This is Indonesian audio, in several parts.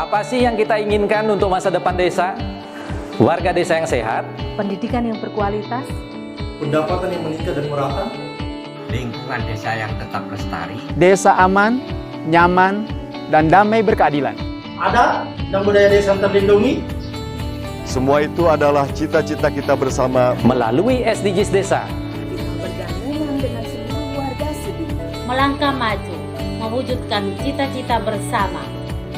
Apa sih yang kita inginkan untuk masa depan desa? Warga desa yang sehat, pendidikan yang berkualitas, pendapatan yang meningkat dan merata, lingkungan desa yang tetap lestari, desa aman, nyaman, dan damai berkeadilan. adat dan budaya desa terlindungi. Semua itu adalah cita-cita kita bersama melalui SDGs Desa. bergandengan dengan seluruh warga Siding. Melangkah maju, mewujudkan cita-cita bersama.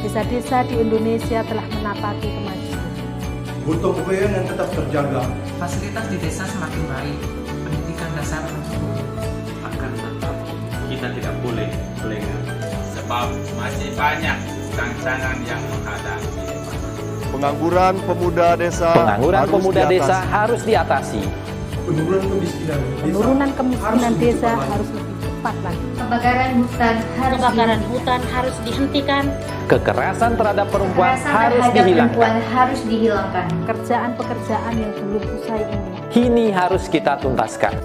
Desa-desa di Indonesia telah menapaki kemajuan. Gotong royong yang tetap terjaga. Fasilitas di desa semakin baik, pendidikan dasar mencukupi. Akan tetap kita tidak boleh lengah, sebab masih banyak tantangan yang menghadapi. pengangguran pemuda desa. Harus diatasi. Penurunan kemiskinan Desa harus lebih cepat lagi. Kebakaran hutan harus dihentikan. Kekerasan terhadap perempuan harus dihilangkan. Pekerjaan-pekerjaan yang belum usai ini harus kita tuntaskan.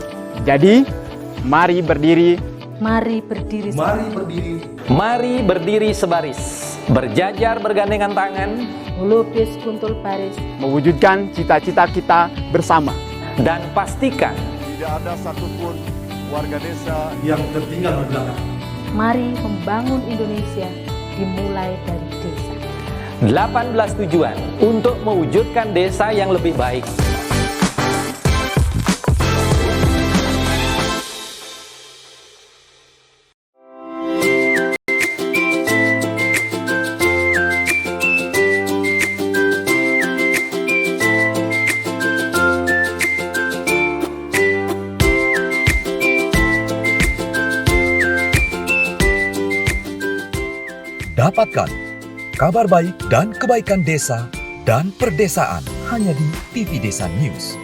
Jadi, mari berdiri. Mari berdiri. Mari berdiri sebaris, berjajar bergandengan tangan, melukis kuntul baris, Mewujudkan cita-cita kita bersama. dan pastikan Tidak ada satupun warga desa yang tertinggal di belakang. mari membangun Indonesia dimulai dari desa. 18 tujuan untuk mewujudkan desa yang lebih baik. Dapatkan kabar baik dan kebaikan desa dan perdesaan hanya di TV Desa News.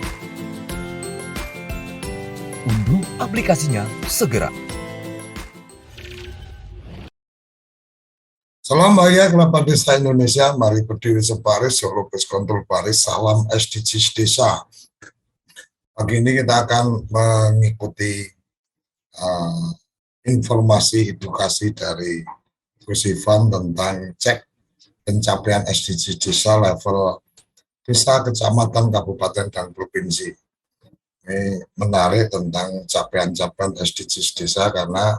Unduh aplikasinya segera. Salam bahagia kerabat desa Indonesia, mari berdiri sebaris, lukis kontrol baris, salam SDGs Desa. Pagi ini kita akan mengikuti informasi edukasi dari Gus Ivan tentang cek pencapaian SDGs Desa level desa, kecamatan, kabupaten, dan provinsi. Ini menarik tentang capaian-capaian SDGs Desa karena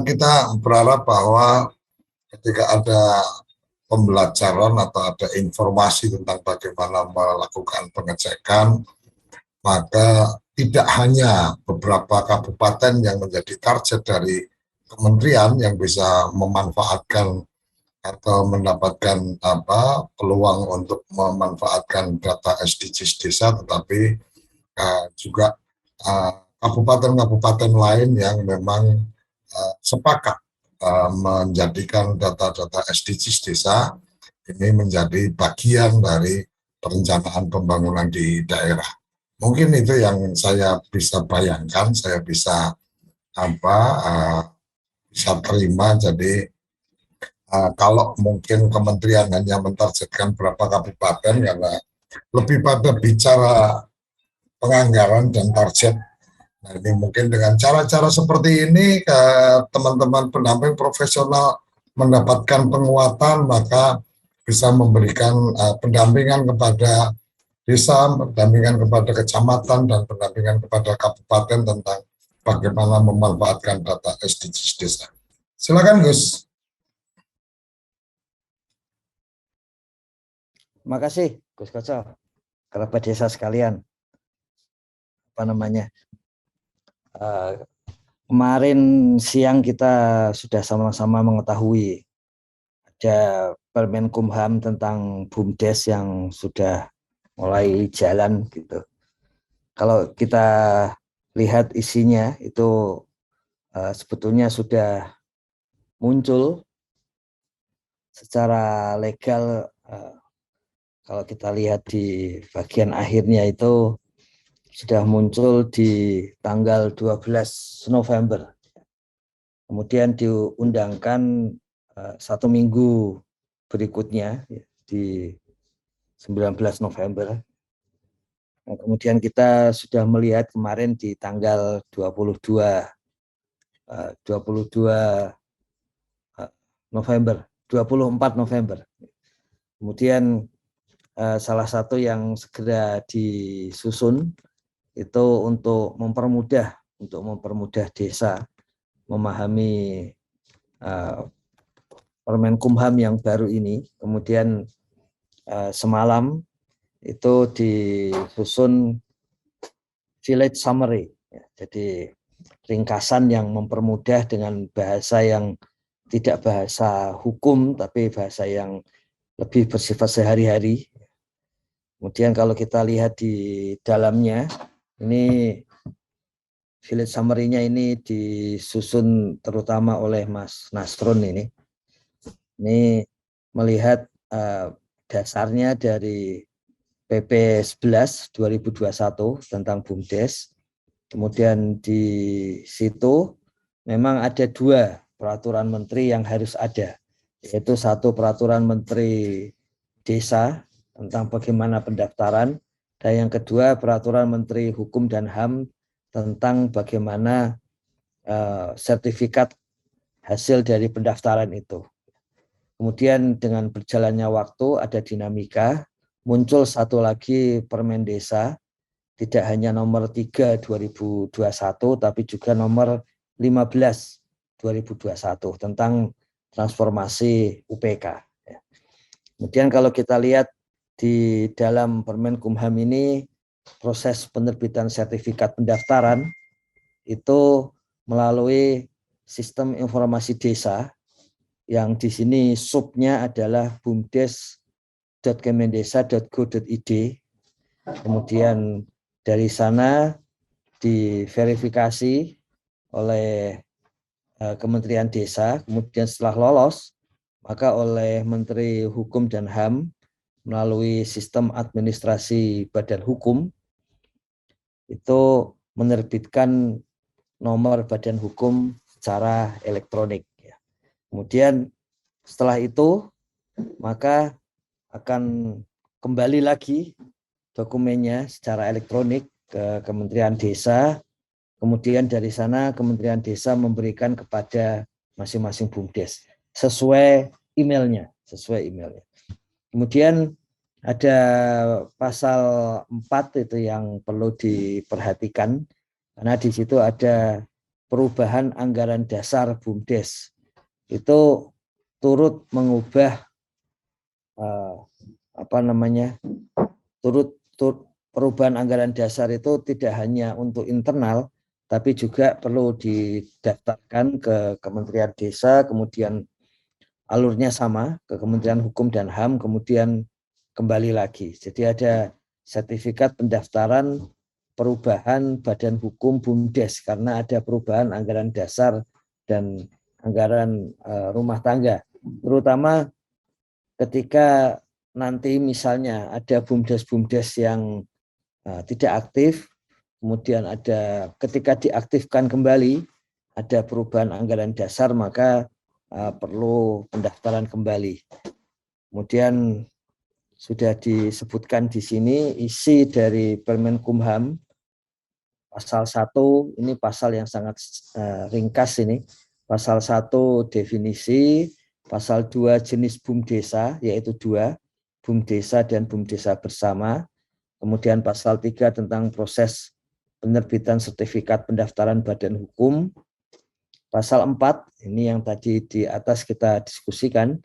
kita berharap bahwa ketika ada pembelajaran atau ada informasi tentang bagaimana melakukan pengecekan, maka tidak hanya beberapa kabupaten yang menjadi target dari kementerian yang bisa memanfaatkan atau mendapatkan peluang untuk memanfaatkan data SDGs Desa, tetapi juga kabupaten-kabupaten lain yang memang sepakat menjadikan data-data SDGs Desa ini menjadi bagian dari perencanaan pembangunan di daerah. Mungkin itu yang saya bisa bayangkan, saya bisa bisa terima. Jadi kalau mungkin kementerian hanya mentargetkan berapa kabupaten, karena lebih pada bicara penganggaran dan target. Nah, ini mungkin dengan cara-cara seperti ini teman-teman pendamping profesional mendapatkan penguatan, maka bisa memberikan pendampingan kepada desa, pendampingan kepada kecamatan, dan pendampingan kepada kabupaten tentang bagaimana memanfaatkan data SDGs Desa. Silakan Gus. Terima kasih Gus Koco, kerabat desa sekalian. Kemarin siang kita sudah sama-sama mengetahui ada Permenkumham tentang BUMDes yang sudah mulai jalan gitu. Kalau kita lihat isinya itu sebetulnya sudah muncul secara legal. Kalau kita lihat di bagian akhirnya itu sudah muncul di tanggal 12 November. Kemudian diundangkan 1 minggu berikutnya di 19 November. Nah, kemudian kita sudah melihat kemarin di tanggal 22 November 24 November. Kemudian salah satu yang segera disusun itu untuk mempermudah desa memahami Permenkumham yang baru ini. Kemudian semalam itu disusun village summary, jadi ringkasan yang mempermudah dengan bahasa yang tidak bahasa hukum tapi bahasa yang lebih bersifat sehari-hari. Kemudian kalau kita lihat di dalamnya, ini village summary-nya ini disusun terutama oleh Mas Nasrun ini. Ini melihat dasarnya dari PP 11 2021 tentang BUMDes. Kemudian di situ memang ada 2 peraturan menteri yang harus ada, yaitu 1 peraturan menteri desa tentang bagaimana pendaftaran, dan yang kedua peraturan menteri hukum dan HAM tentang bagaimana sertifikat hasil dari pendaftaran itu. Kemudian dengan berjalannya waktu ada dinamika, muncul satu lagi Permen Desa, tidak hanya nomor 3 2021 tapi juga nomor 15 2021 tentang transformasi UPK. Kemudian kalau kita lihat di dalam Permenkumham ini, proses penerbitan sertifikat pendaftaran itu melalui sistem informasi desa yang di sini subnya adalah bumdes.kemendesa.go.id. Kemudian dari sana diverifikasi oleh Kementerian Desa, kemudian setelah lolos maka oleh Menteri Hukum dan HAM melalui sistem administrasi Badan Hukum itu menerbitkan nomor Badan Hukum secara elektronik. Kemudian setelah itu maka akan kembali lagi dokumennya secara elektronik ke Kementerian Desa. Kemudian dari sana Kementerian Desa memberikan kepada masing-masing BUMDes sesuai emailnya. Kemudian ada pasal 4 itu yang perlu diperhatikan, karena di situ ada perubahan anggaran dasar BUMDes. Itu turut mengubah perubahan anggaran dasar itu tidak hanya untuk internal, tapi juga perlu didaftarkan ke Kementerian Desa, kemudian alurnya sama ke Kementerian Hukum dan HAM, kemudian kembali lagi. Jadi ada sertifikat pendaftaran perubahan Badan Hukum BUMDes karena ada perubahan anggaran dasar dan anggaran rumah tangga. Terutama ketika nanti misalnya ada BUMDes yang tidak aktif, kemudian ada ketika diaktifkan kembali ada perubahan anggaran dasar, maka perlu pendaftaran kembali. Kemudian sudah disebutkan di sini isi dari Permenkumham pasal 1, ini pasal yang sangat ringkas ini. Pasal 1 definisi, pasal 2 jenis BUMDesa yaitu 2, BUMDesa dan BUMDesa bersama. Kemudian pasal 3 tentang proses penerbitan sertifikat pendaftaran Badan Hukum. Pasal 4, ini yang tadi di atas kita diskusikan,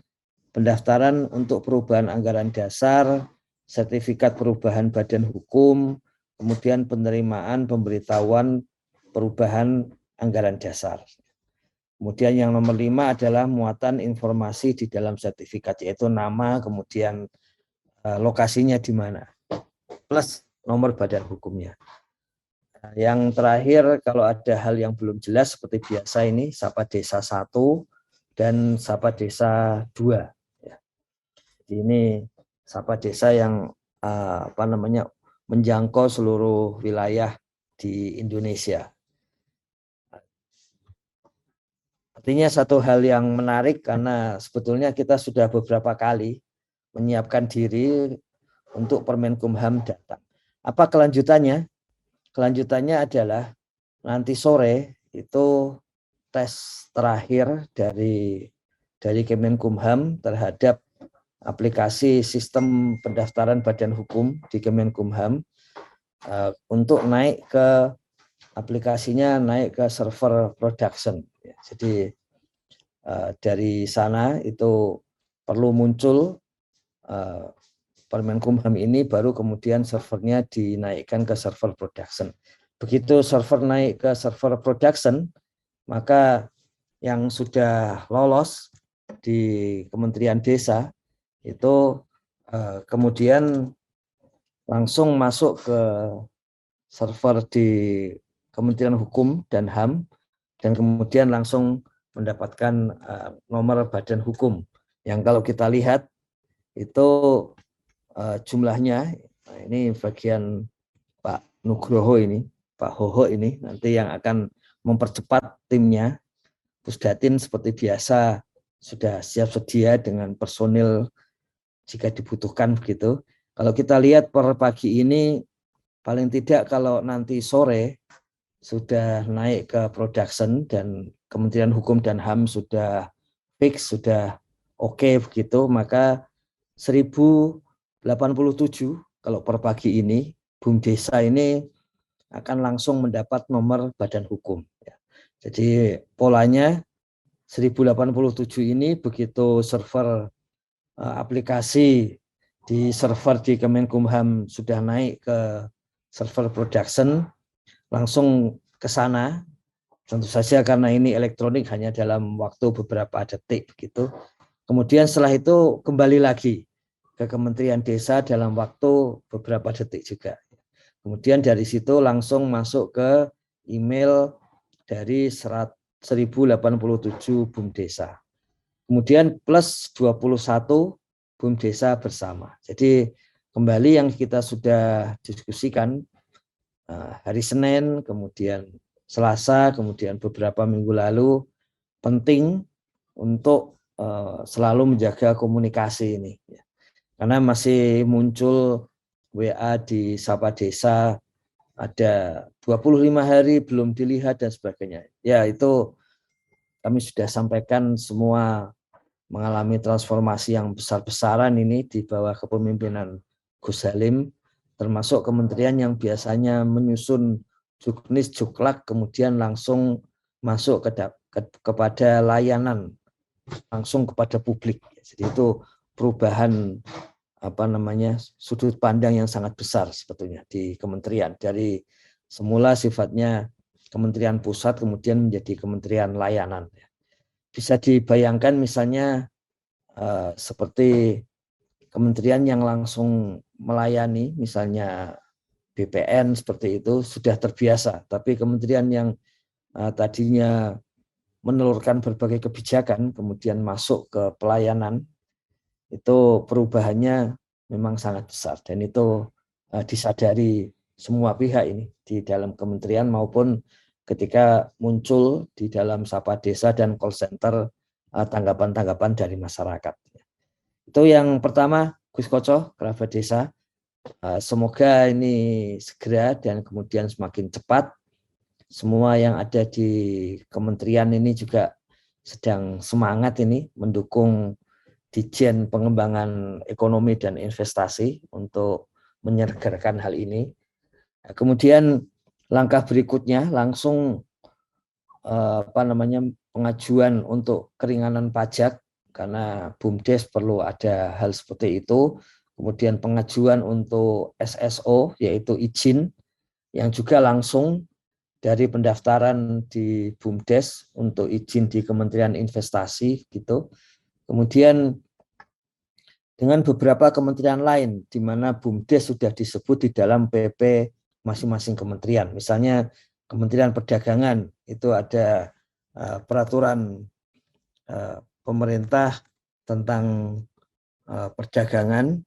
pendaftaran untuk perubahan anggaran dasar, sertifikat perubahan Badan Hukum, kemudian penerimaan pemberitahuan perubahan anggaran dasar. Kemudian yang nomor 5 adalah muatan informasi di dalam sertifikat, yaitu nama, kemudian lokasinya di mana, plus nomor badan hukumnya. Yang terakhir, kalau ada hal yang belum jelas seperti biasa ini, Sapa Desa 1 dan Sapa Desa 2. Jadi ini Sapa Desa yang menjangkau seluruh wilayah di Indonesia. Artinya satu hal yang menarik karena sebetulnya kita sudah beberapa kali menyiapkan diri untuk Permenkumham datang. Apa kelanjutannya? Kelanjutannya adalah nanti sore itu tes terakhir dari Kemenkumham terhadap aplikasi sistem pendaftaran badan hukum di Kemenkumham untuk naik ke aplikasinya, naik ke server production. Jadi dari sana itu perlu muncul Permenkumham ini, baru kemudian servernya dinaikkan ke server production. Begitu server naik ke server production, maka yang sudah lolos di Kementerian Desa itu kemudian langsung masuk ke server di Kementerian Hukum dan HAM, dan kemudian langsung mendapatkan nomor badan hukum yang kalau kita lihat itu jumlahnya, ini bagian Pak Nugroho ini, Pak Hoho ini nanti yang akan mempercepat timnya. Pusdatin seperti biasa sudah siap sedia dengan personil jika dibutuhkan begitu. Kalau kita lihat per pagi ini, paling tidak kalau nanti sore sudah naik ke production dan Kementerian Hukum dan HAM sudah fix, sudah oke begitu, maka 1087 kalau per pagi ini BUM Desa ini akan langsung mendapat nomor badan hukum. Jadi polanya 1087 ini begitu server aplikasi di server di Kemenkumham sudah naik ke server production, langsung ke sana. Tentu saja karena ini elektronik hanya dalam waktu beberapa detik begitu. Kemudian setelah itu kembali lagi ke Kementerian Desa dalam waktu beberapa detik juga. Kemudian dari situ langsung masuk ke email dari 1087 BUM Desa. Kemudian plus 21 BUM Desa bersama. Jadi kembali yang kita sudah diskusikan hari Senin, kemudian Selasa, kemudian beberapa minggu lalu, penting untuk selalu menjaga komunikasi ini. Karena masih muncul WA di Sapa Desa, ada 25 hari belum dilihat dan sebagainya. Ya itu kami sudah sampaikan semua mengalami transformasi yang besar-besaran ini di bawah kepemimpinan Gus Halim, termasuk kementerian yang biasanya menyusun juknis, juklak, kemudian langsung masuk kepada layanan, langsung kepada publik. Jadi itu perubahan sudut pandang yang sangat besar sebetulnya di kementerian, dari semula sifatnya kementerian pusat kemudian menjadi kementerian layanan. Bisa dibayangkan misalnya seperti kementerian yang langsung melayani, misalnya BPN seperti itu sudah terbiasa, tapi kementerian yang tadinya menelurkan berbagai kebijakan kemudian masuk ke pelayanan, itu perubahannya memang sangat besar, dan itu disadari semua pihak ini di dalam kementerian maupun ketika muncul di dalam Sapa Desa dan call center tanggapan-tanggapan dari masyarakat. Itu yang pertama, Gus Koco, kerabat desa. Semoga ini segera dan kemudian semakin cepat. Semua yang ada di kementerian ini juga sedang semangat ini mendukung Ditjen Pengembangan Ekonomi dan Investasi untuk menyergarkan hal ini. Kemudian langkah berikutnya langsung pengajuan untuk keringanan pajak, karena BUMDes perlu ada hal seperti itu. Kemudian pengajuan untuk SSO yaitu izin yang juga langsung dari pendaftaran di BUMDes untuk izin di Kementerian Investasi gitu. Kemudian dengan beberapa kementerian lain di mana BUMDes sudah disebut di dalam PP masing-masing kementerian. Misalnya Kementerian Perdagangan itu ada peraturan pemerintah tentang perdagangan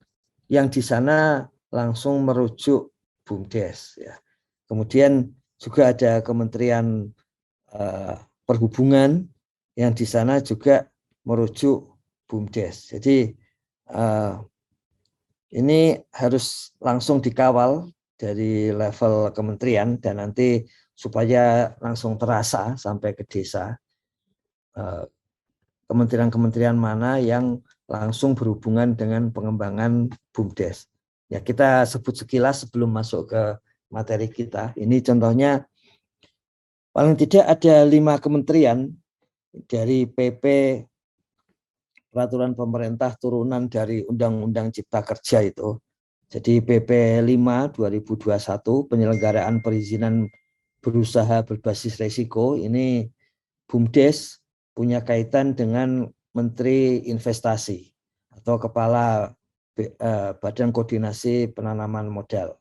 yang di sana langsung merujuk BUMDes. Ya. Kemudian juga ada Kementerian Perhubungan yang di sana juga merujuk BUMDes. Jadi ini harus langsung dikawal dari level kementerian dan nanti supaya langsung terasa sampai ke desa. kementerian-kementerian mana yang langsung berhubungan dengan pengembangan BUMDes. Ya, kita sebut sekilas sebelum masuk ke materi kita. Ini contohnya paling tidak ada 5 kementerian dari PP peraturan pemerintah turunan dari Undang-Undang Cipta Kerja itu. Jadi PP 5 2021 penyelenggaraan perizinan berusaha berbasis resiko, ini BUMDes punya kaitan dengan Menteri Investasi atau Kepala Badan Koordinasi Penanaman Modal.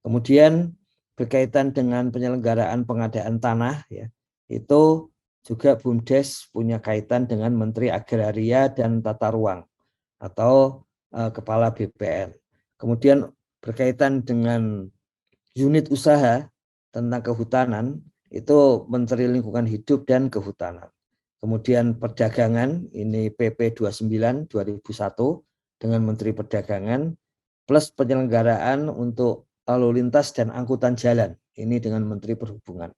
Kemudian berkaitan dengan penyelenggaraan pengadaan tanah, ya, itu juga BUMDes punya kaitan dengan Menteri Agraria dan Tata Ruang atau Kepala BPN. Kemudian berkaitan dengan unit usaha tentang kehutanan, itu Menteri Lingkungan Hidup dan Kehutanan. Kemudian perdagangan, ini PP 29 2001 dengan Menteri Perdagangan, plus penyelenggaraan untuk lalu lintas dan angkutan jalan, ini dengan Menteri Perhubungan.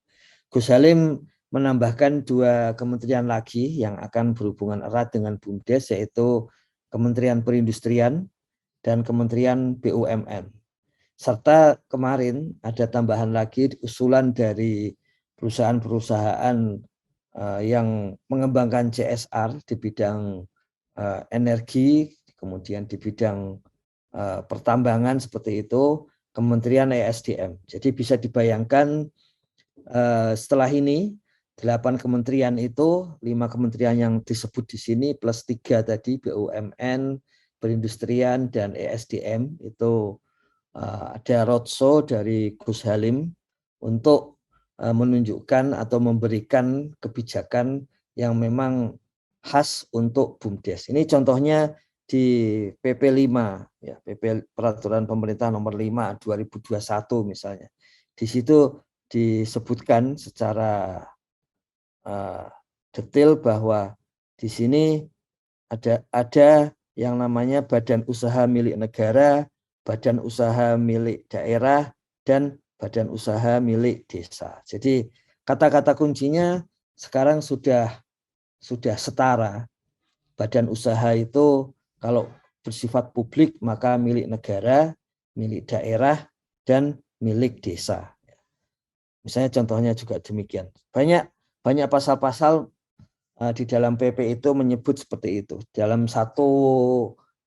Gus Halim menambahkan 2 kementerian lagi yang akan berhubungan erat dengan BUMDes, yaitu Kementerian Perindustrian dan Kementerian BUMN. Serta kemarin ada tambahan lagi usulan dari perusahaan-perusahaan yang mengembangkan CSR di bidang energi, kemudian di bidang pertambangan seperti itu, Kementerian ESDM. Jadi bisa dibayangkan setelah ini 8 kementerian itu, 5 kementerian yang disebut di sini plus 3 tadi BUMN, Perindustrian dan ESDM itu ada roadshow dari Gus Halim untuk menunjukkan atau memberikan kebijakan yang memang khas untuk BUMDes. Ini contohnya di PP 5, ya, PP Peraturan Pemerintah Nomor 5 2021 misalnya. Di situ disebutkan secara detail bahwa di sini ada yang namanya badan usaha milik negara, badan usaha milik daerah, dan badan usaha milik desa. Jadi kata-kata kuncinya sekarang sudah setara. Badan usaha itu kalau bersifat publik maka milik negara, milik daerah, dan milik desa. Misalnya contohnya juga demikian. Banyak pasal-pasal di dalam PP itu menyebut seperti itu. Dalam 1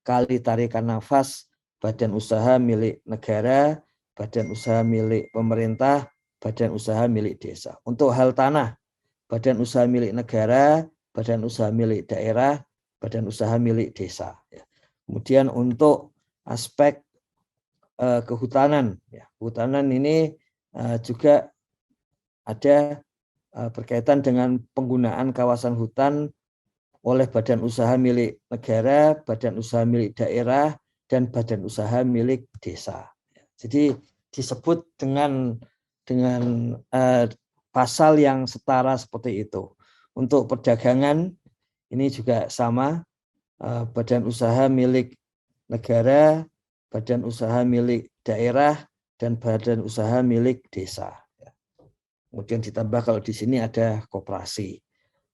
kali tarikan nafas, badan usaha milik negara, badan usaha milik pemerintah, badan usaha milik desa. Untuk hal tanah, badan usaha milik negara, badan usaha milik daerah, badan usaha milik desa. Kemudian untuk aspek kehutanan, ya, kehutanan ini juga ada berkaitan dengan penggunaan kawasan hutan oleh badan usaha milik negara, badan usaha milik daerah, dan badan usaha milik desa. Jadi disebut dengan pasal yang setara seperti itu. Untuk perdagangan ini juga sama, badan usaha milik negara, badan usaha milik daerah, dan badan usaha milik desa. Kemudian ditambah kalau di sini ada koperasi.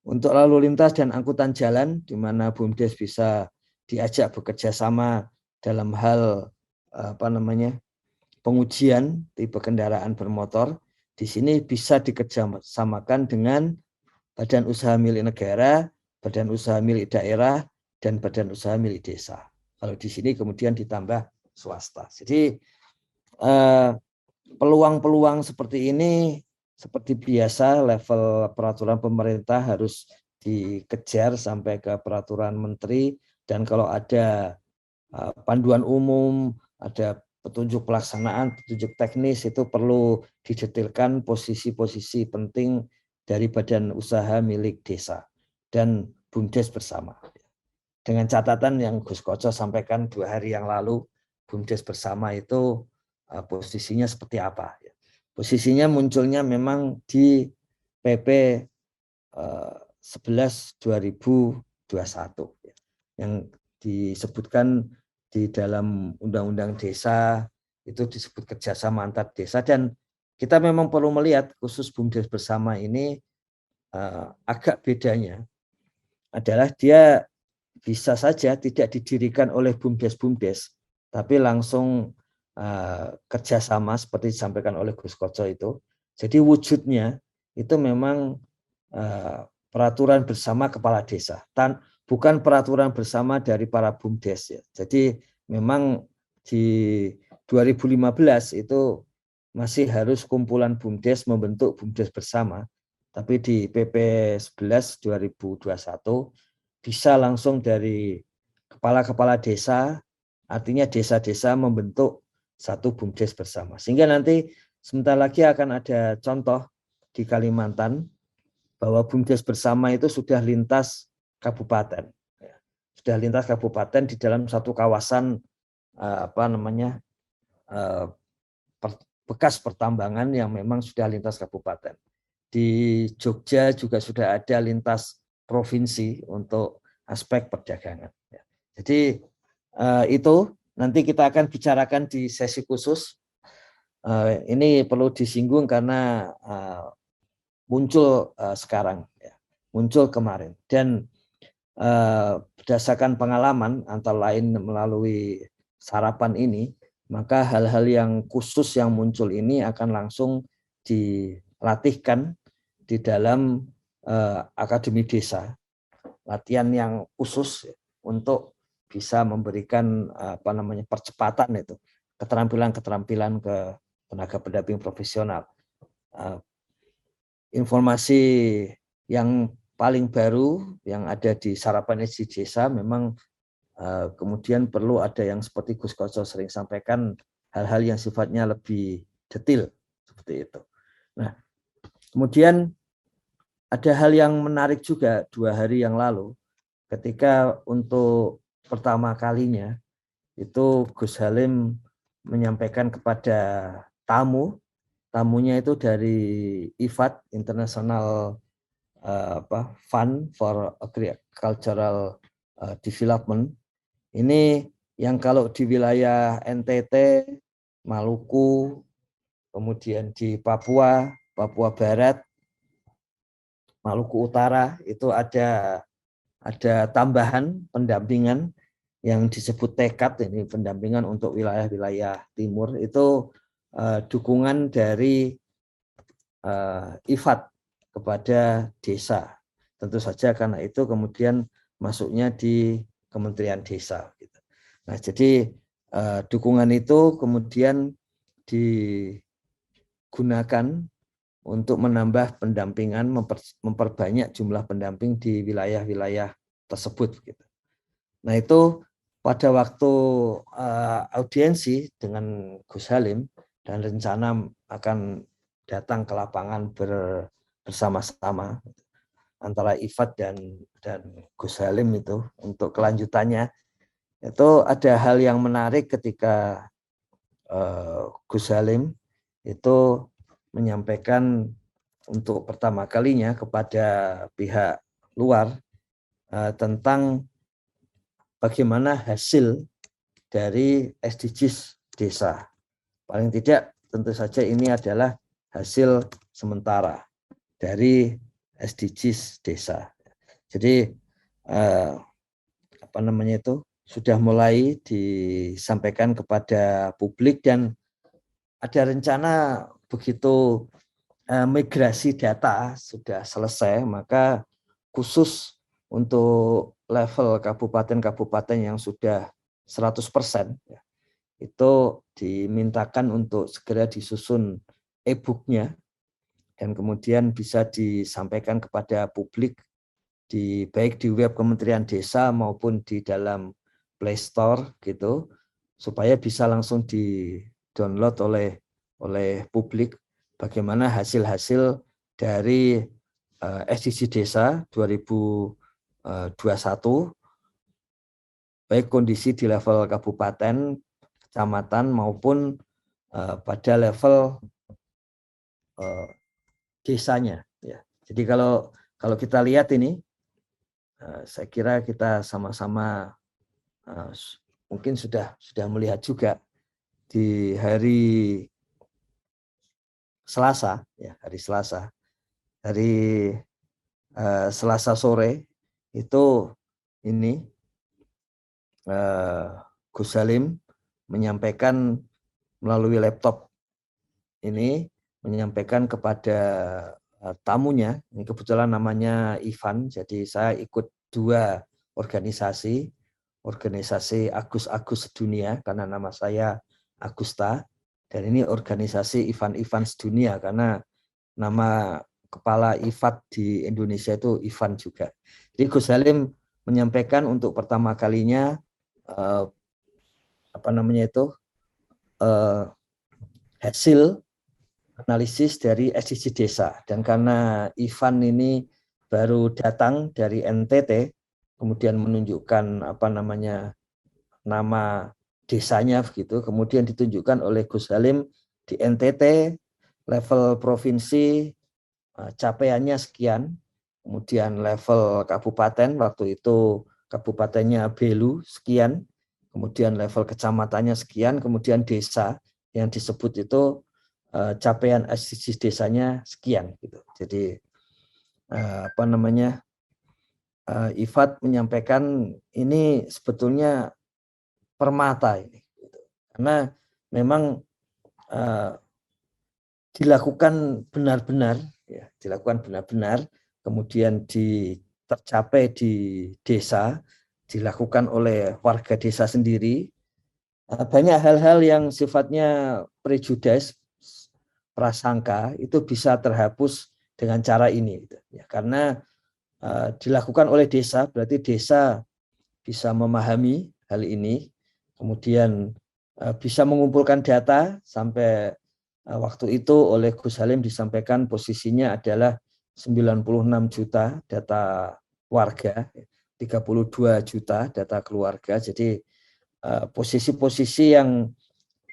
Untuk lalu lintas dan angkutan jalan, di mana BUMDes bisa diajak bekerja sama dalam hal pengujian tipe kendaraan bermotor, di sini bisa dikerjasamakan dengan badan usaha milik negara, badan usaha milik daerah, dan badan usaha milik desa. Kalau di sini kemudian ditambah swasta. Jadi peluang-peluang seperti ini seperti biasa level peraturan pemerintah harus dikejar sampai ke peraturan menteri, dan kalau ada panduan umum, ada petunjuk pelaksanaan, petunjuk teknis, itu perlu didetailkan posisi-posisi penting dari badan usaha milik desa dan BUMDes bersama. Dengan catatan yang Gus Koco sampaikan 2 hari yang lalu, BUMDes bersama itu posisinya seperti apa? Posisinya munculnya memang di PP 11 2021 yang disebutkan di dalam Undang-Undang Desa, itu disebut kerjasama antar desa, dan kita memang perlu melihat khusus BUMDes bersama ini agak bedanya adalah dia bisa saja tidak didirikan oleh BUMDes, tapi langsung kerjasama seperti disampaikan oleh Gus Koco itu. Jadi wujudnya itu memang peraturan bersama kepala desa, bukan peraturan bersama dari para BUMDes ya. Jadi memang di 2015 itu masih harus kumpulan BUMDes membentuk BUMDes bersama, tapi di PP 11 2021 bisa langsung dari kepala-kepala desa, artinya desa-desa membentuk satu BUMDes bersama. Sehingga nanti sebentar lagi akan ada contoh di Kalimantan bahwa BUMDes bersama itu sudah lintas kabupaten. Sudah lintas kabupaten di dalam satu kawasan bekas pertambangan yang memang sudah lintas kabupaten. Di Jogja juga sudah ada lintas provinsi untuk aspek perdagangan. Jadi itu nanti kita akan bicarakan di sesi khusus. Ini perlu disinggung karena muncul sekarang, muncul kemarin, dan berdasarkan pengalaman antara lain melalui sarapan ini, maka hal-hal yang khusus yang muncul ini akan langsung dilatihkan di dalam akademi desa, latihan yang khusus untuk bisa memberikan percepatan itu keterampilan ke tenaga pendamping profesional. Informasi yang paling baru yang ada di sarapan SD desa memang kemudian perlu ada yang seperti Gus Koco sering sampaikan, hal-hal yang sifatnya lebih detail seperti itu. Nah, kemudian ada hal yang menarik juga 2 hari yang lalu ketika untuk pertama kalinya itu Gus Halim menyampaikan kepada tamunya itu dari IFAD, International Fund for Agricultural Development. Ini yang kalau di wilayah NTT, Maluku, kemudian di Papua Barat, Maluku Utara itu ada tambahan pendampingan yang disebut TEKAD, ini pendampingan untuk wilayah-wilayah timur, itu dukungan dari IFAD kepada desa. Tentu saja karena itu kemudian masuknya di Kementerian Desa. Nah, jadi dukungan itu kemudian digunakan untuk menambah pendampingan, memperbanyak jumlah pendamping di wilayah-wilayah tersebut. Nah, itu pada waktu audiensi dengan Gus Halim dan rencana akan datang ke lapangan bersama-sama antara IFAD dan Gus Halim itu untuk kelanjutannya, itu ada hal yang menarik ketika Gus Halim itu menyampaikan untuk pertama kalinya kepada pihak luar tentang bagaimana hasil dari SDGs desa. Paling tidak tentu saja ini adalah hasil sementara dari SDGs desa. Jadi sudah mulai disampaikan kepada publik dan ada rencana begitu migrasi data sudah selesai, maka khusus untuk level kabupaten-kabupaten yang sudah 100%, itu dimintakan untuk segera disusun e-booknya dan kemudian bisa disampaikan kepada publik baik di web Kementerian Desa maupun di dalam Play Store gitu, supaya bisa langsung di-download oleh publik bagaimana hasil-hasil dari SDG Desa 2021, baik kondisi di level kabupaten, kecamatan maupun pada level desanya. Ya. Jadi kalau kita lihat ini, saya kira kita sama-sama mungkin sudah melihat juga di hari Selasa, ya hari Selasa sore itu ini Gus Salim menyampaikan melalui laptop ini, menyampaikan kepada tamunya, ini kebetulan namanya Ivan, jadi saya ikut 2 organisasi Agus Sedunia karena nama saya Agusta, dan ini organisasi Ivan Sedunia karena nama kepala IFAD di Indonesia itu Ivan juga. Jadi Gus Salim menyampaikan untuk pertama kalinya hasil analisis dari SDG desa, dan karena Ivan ini baru datang dari NTT, kemudian menunjukkan nama desanya begitu, kemudian ditunjukkan oleh Gus Salim di NTT level provinsi capaiannya sekian, kemudian level kabupaten waktu itu kabupatennya Belu sekian, kemudian level kecamatannya sekian, kemudian desa yang disebut itu capaian SDGs desanya sekian gitu. Jadi IFAD menyampaikan ini sebetulnya permata ini gitu. Karena memang dilakukan benar-benar ya, kemudian tercapai di desa, dilakukan oleh warga desa sendiri. Banyak hal-hal yang sifatnya prejudis, prasangka itu bisa terhapus dengan cara ini gitu. Ya, karena dilakukan oleh desa, berarti desa bisa memahami hal ini, kemudian bisa mengumpulkan data. Sampai waktu itu oleh Gus Salim disampaikan posisinya adalah 96 juta data warga, 32 juta data keluarga. Jadi posisi-posisi yang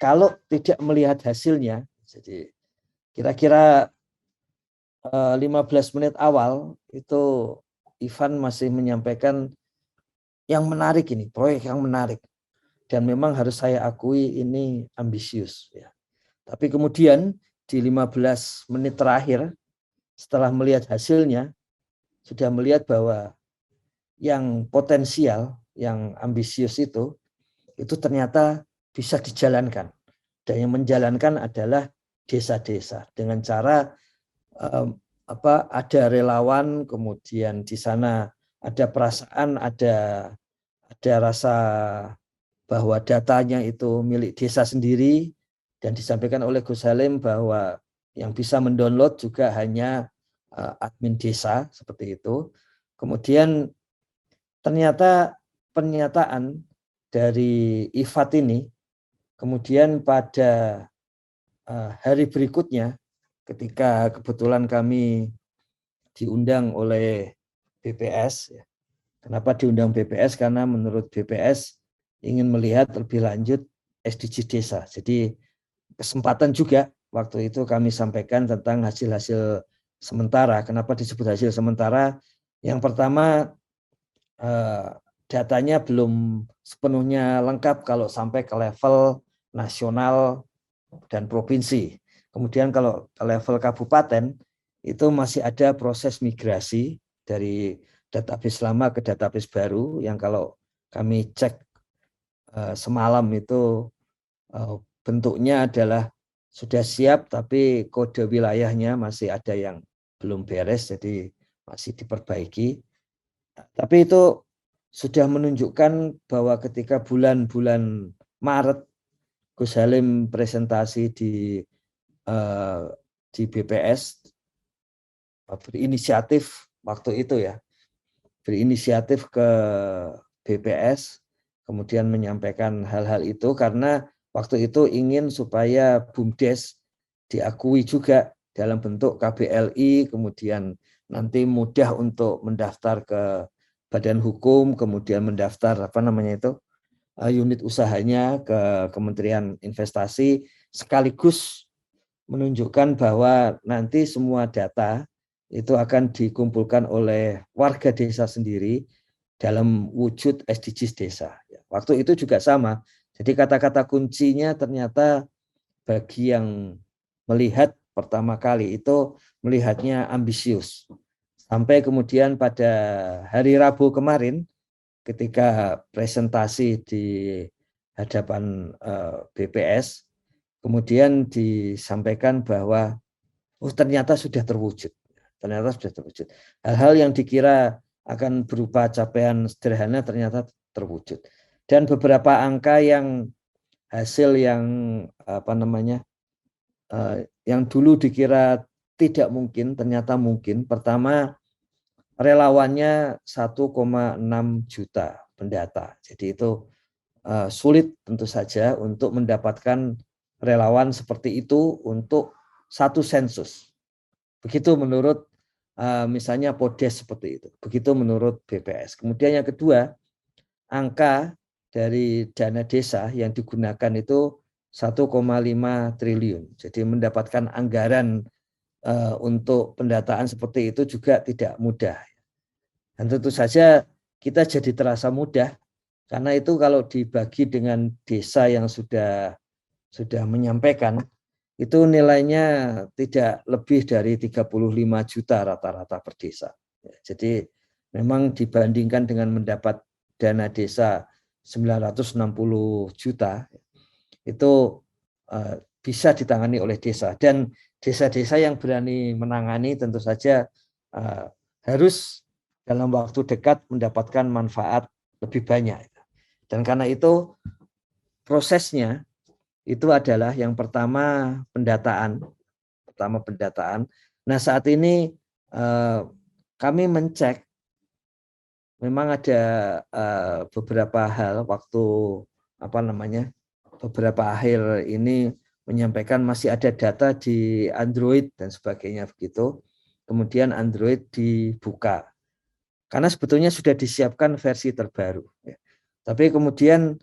kalau tidak melihat hasilnya, jadi kira-kira 15 menit awal itu Ivan masih menyampaikan yang menarik ini, proyek yang menarik. Dan memang harus saya akui ini ambisius. Ya. Tapi kemudian di 15 menit terakhir setelah melihat hasilnya, sudah melihat bahwa yang potensial, yang ambisius itu ternyata bisa dijalankan. Dan yang menjalankan adalah desa-desa dengan cara ada relawan, kemudian di sana ada perasaan, ada rasa bahwa datanya itu milik desa sendiri, dan disampaikan oleh Gus Salim bahwa yang bisa mendownload juga hanya admin desa seperti itu. Kemudian ternyata pernyataan dari IFAD ini kemudian pada hari berikutnya ketika kebetulan kami diundang oleh BPS. Kenapa diundang BPS? Karena menurut BPS ingin melihat lebih lanjut SDG desa. Jadi kesempatan juga waktu itu kami sampaikan tentang hasil-hasil sementara. Kenapa disebut hasil sementara? Yang pertama, datanya belum sepenuhnya lengkap kalau sampai ke level nasional dan provinsi. Kemudian kalau ke level kabupaten itu masih ada proses migrasi dari database lama ke database baru, yang kalau kami cek semalam itu bentuknya adalah sudah siap, tapi kode wilayahnya masih ada yang belum beres, jadi masih diperbaiki. Tapi itu sudah menunjukkan bahwa ketika bulan-bulan Maret Gus Salim presentasi di BPS, berinisiatif waktu itu ya, berinisiatif ke BPS, kemudian menyampaikan hal-hal itu karena waktu itu ingin supaya BUMDes diakui juga dalam bentuk KBLI, kemudian nanti mudah untuk mendaftar ke badan hukum, kemudian mendaftar unit usahanya ke Kementerian Investasi, sekaligus menunjukkan bahwa nanti semua data itu akan dikumpulkan oleh warga desa sendiri dalam wujud SDGs desa. Waktu itu juga sama. Jadi kata-kata kuncinya ternyata bagi yang melihat pertama kali itu melihatnya ambisius. Sampai kemudian pada hari Rabu kemarin ketika presentasi di hadapan BPS, kemudian disampaikan bahwa ternyata sudah terwujud. Ternyata sudah terwujud. Hal-hal yang dikira akan berupa capaian sederhana ternyata terwujud. Dan beberapa angka yang hasil yang yang dulu dikira tidak mungkin ternyata mungkin. Pertama, relawannya 1,6 juta pendata. Jadi itu sulit tentu saja untuk mendapatkan relawan seperti itu untuk satu sensus. Begitu menurut misalnya Podes seperti itu. Begitu menurut BPS. Kemudian yang kedua, angka dari dana desa yang digunakan itu 1,5 triliun. Jadi mendapatkan anggaran untuk pendataan seperti itu juga tidak mudah. Dan tentu saja kita jadi terasa mudah karena itu kalau dibagi dengan desa yang sudah menyampaikan itu nilainya tidak lebih dari 35 juta rata-rata per desa. Jadi memang dibandingkan dengan mendapat dana desa 960 juta itu bisa ditangani oleh desa, dan desa-desa yang berani menangani tentu saja harus dalam waktu dekat mendapatkan manfaat lebih banyak. Dan karena itu prosesnya itu adalah yang pertama pendataan. Nah saat ini kami mencek, memang ada beberapa hal waktu beberapa akhir ini menyampaikan masih ada data di Android dan sebagainya begitu. Kemudian Android dibuka karena sebetulnya sudah disiapkan versi terbaru. Tapi kemudian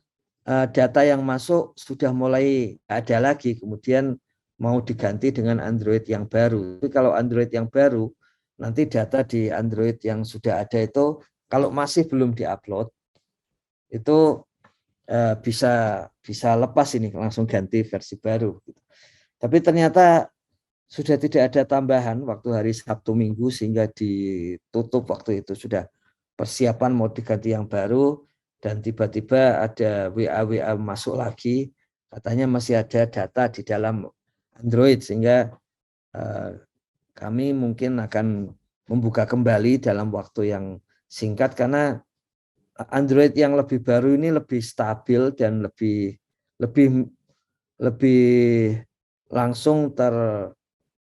data yang masuk sudah mulai ada lagi, kemudian mau diganti dengan Android yang baru. Tapi kalau Android yang baru, nanti data di Android yang sudah ada itu kalau masih belum diupload itu bisa lepas ini langsung ganti versi baru. Tapi ternyata sudah tidak ada tambahan waktu hari Sabtu Minggu sehingga ditutup waktu itu, sudah persiapan mau diganti yang baru, dan tiba-tiba ada WA masuk lagi katanya masih ada data di dalam Android, sehingga kami mungkin akan membuka kembali dalam waktu yang singkat karena Android yang lebih baru ini lebih stabil dan lebih langsung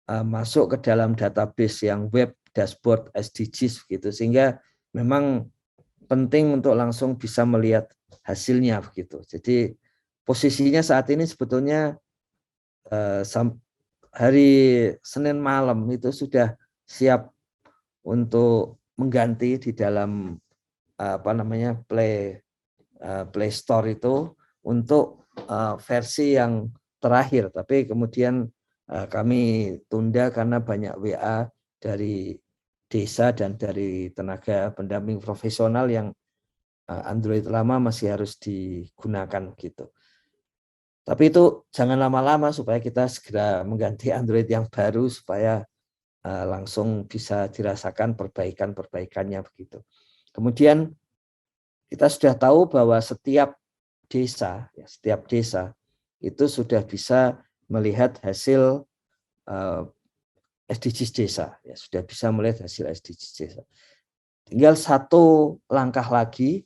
masuk ke dalam database yang web dashboard SDGs begitu, sehingga memang penting untuk langsung bisa melihat hasilnya begitu. Jadi posisinya saat ini sebetulnya hari Senin malam itu sudah siap untuk mengganti di dalam Play Store itu untuk versi yang terakhir. Tapi kemudian kami tunda karena banyak WA dari desa dan dari tenaga pendamping profesional yang Android lama masih harus digunakan gitu. Tapi itu jangan lama-lama supaya kita segera mengganti Android yang baru supaya langsung bisa dirasakan perbaikan-perbaikannya begitu. Kemudian kita sudah tahu bahwa setiap desa itu sudah bisa melihat hasil SDGs desa, ya sudah bisa melihat hasil SDGs desa. Tinggal satu langkah lagi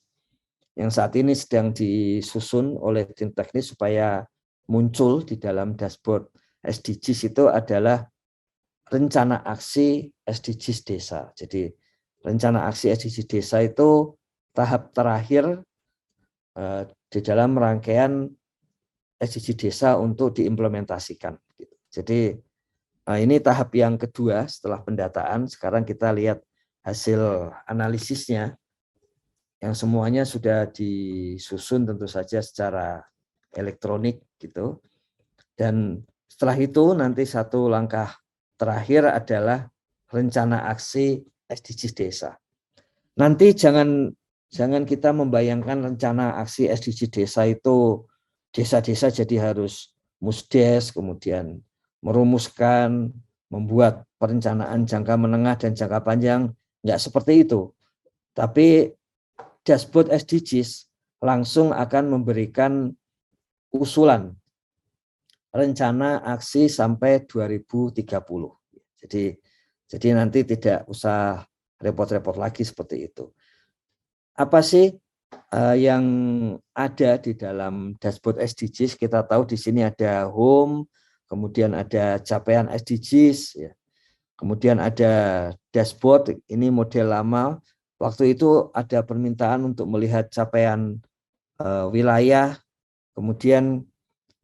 yang saat ini sedang disusun oleh tim teknis supaya muncul di dalam dashboard SDGs itu adalah rencana aksi SDGs desa. Jadi rencana aksi SDGs desa itu tahap terakhir di dalam rangkaian SDGs desa untuk diimplementasikan. Jadi ini tahap yang kedua setelah pendataan. Sekarang kita lihat hasil analisisnya yang semuanya sudah disusun tentu saja secara elektronik gitu. Dan setelah itu nanti satu langkah terakhir adalah rencana aksi SDGs desa. Nanti jangan kita membayangkan rencana aksi SDGs desa itu desa-desa jadi harus musdes, kemudian merumuskan membuat perencanaan jangka menengah dan jangka panjang, nggak seperti itu. Tapi dashboard SDGs langsung akan memberikan usulan rencana aksi sampai 2030. Jadi nanti tidak usah repot-repot lagi seperti itu. Apa sih yang ada di dalam dashboard SDGs? Kita tahu di sini ada home, kemudian ada capaian SDGs, ya. Kemudian ada dashboard, ini model lama. Waktu itu ada permintaan untuk melihat capaian wilayah, kemudian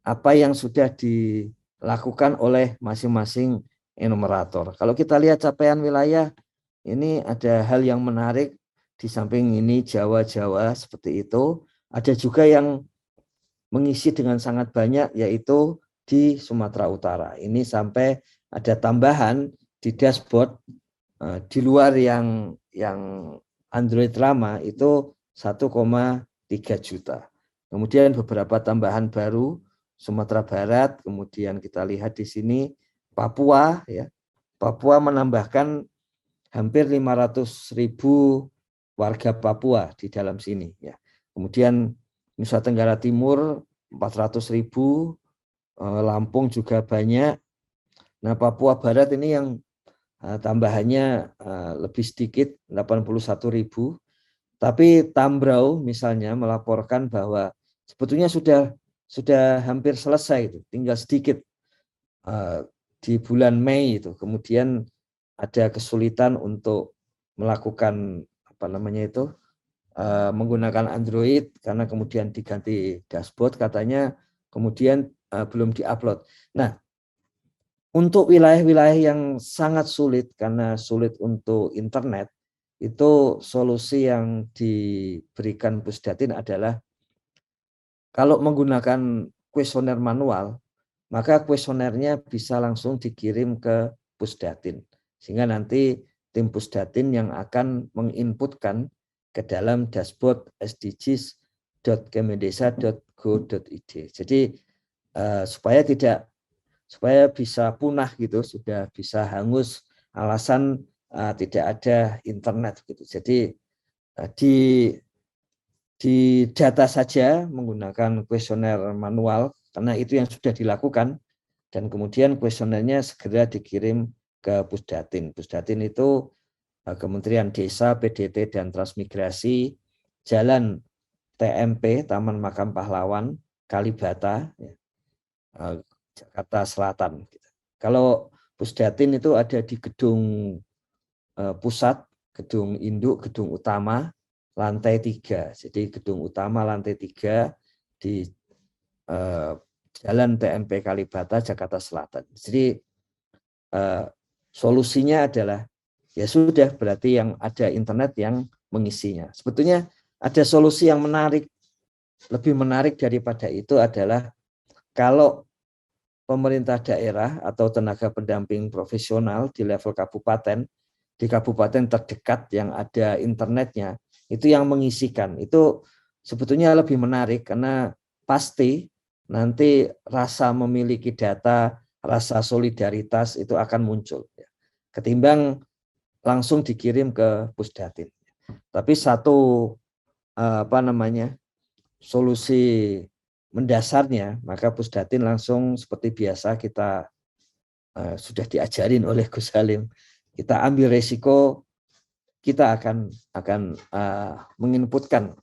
apa yang sudah dilakukan oleh masing-masing enumerator. Kalau kita lihat capaian wilayah, ini ada hal yang menarik. Di samping ini Jawa-Jawa seperti itu, ada juga yang mengisi dengan sangat banyak, yaitu di Sumatera Utara. Ini sampai ada tambahan di dashboard di luar yang Android lama itu 1,3 juta. Kemudian beberapa tambahan baru Sumatera Barat, kemudian kita lihat di sini Papua, ya. Papua menambahkan hampir 500.000 warga Papua di dalam sini, ya. Kemudian Nusa Tenggara Timur 400.000, Lampung juga banyak. Nah, Papua Barat ini yang tambahannya lebih sedikit, 81.000. Tapi Tambrau misalnya melaporkan bahwa sebetulnya sudah hampir selesai itu, tinggal sedikit di bulan Mei itu. Kemudian ada kesulitan untuk melakukan menggunakan Android karena kemudian diganti dashboard, katanya kemudian belum diupload. Nah, untuk wilayah-wilayah yang sangat sulit karena sulit untuk internet, itu solusi yang diberikan Pusdatin adalah kalau menggunakan kuesioner manual, maka kuesionernya bisa langsung dikirim ke Pusdatin, sehingga nanti tim Pusdatin yang akan menginputkan ke dalam dashboard sdgs.kemendesa.go.id. Jadi supaya bisa punah gitu, sudah bisa hangus alasan tidak ada internet gitu. Jadi di data saja menggunakan kuesioner manual karena itu yang sudah dilakukan, dan kemudian kuesionernya segera dikirim ke Pusdatin. Pusdatin itu Kementerian Desa, PDT, dan Transmigrasi, Jalan TMP, Taman Makam Pahlawan, Kalibata, ya, Jakarta Selatan. Kalau Pusdatin itu ada di gedung pusat, gedung induk, gedung utama, lantai 3. Jadi gedung utama lantai 3 di Jalan TMP Kalibata, Jakarta Selatan. Jadi solusinya adalah ya sudah, berarti yang ada internet yang mengisinya. Sebetulnya ada solusi yang menarik, lebih menarik daripada itu adalah kalau pemerintah daerah atau tenaga pendamping profesional di level kabupaten, di kabupaten terdekat yang ada internetnya, itu yang mengisikan. Itu sebetulnya lebih menarik karena pasti nanti rasa memiliki data, rasa solidaritas itu akan muncul, ya, ketimbang langsung dikirim ke Pusdatin. Tapi satu solusi mendasarnya, maka Pusdatin langsung seperti biasa kita sudah diajarin oleh Gus Halim, kita ambil resiko, kita akan menginputkan,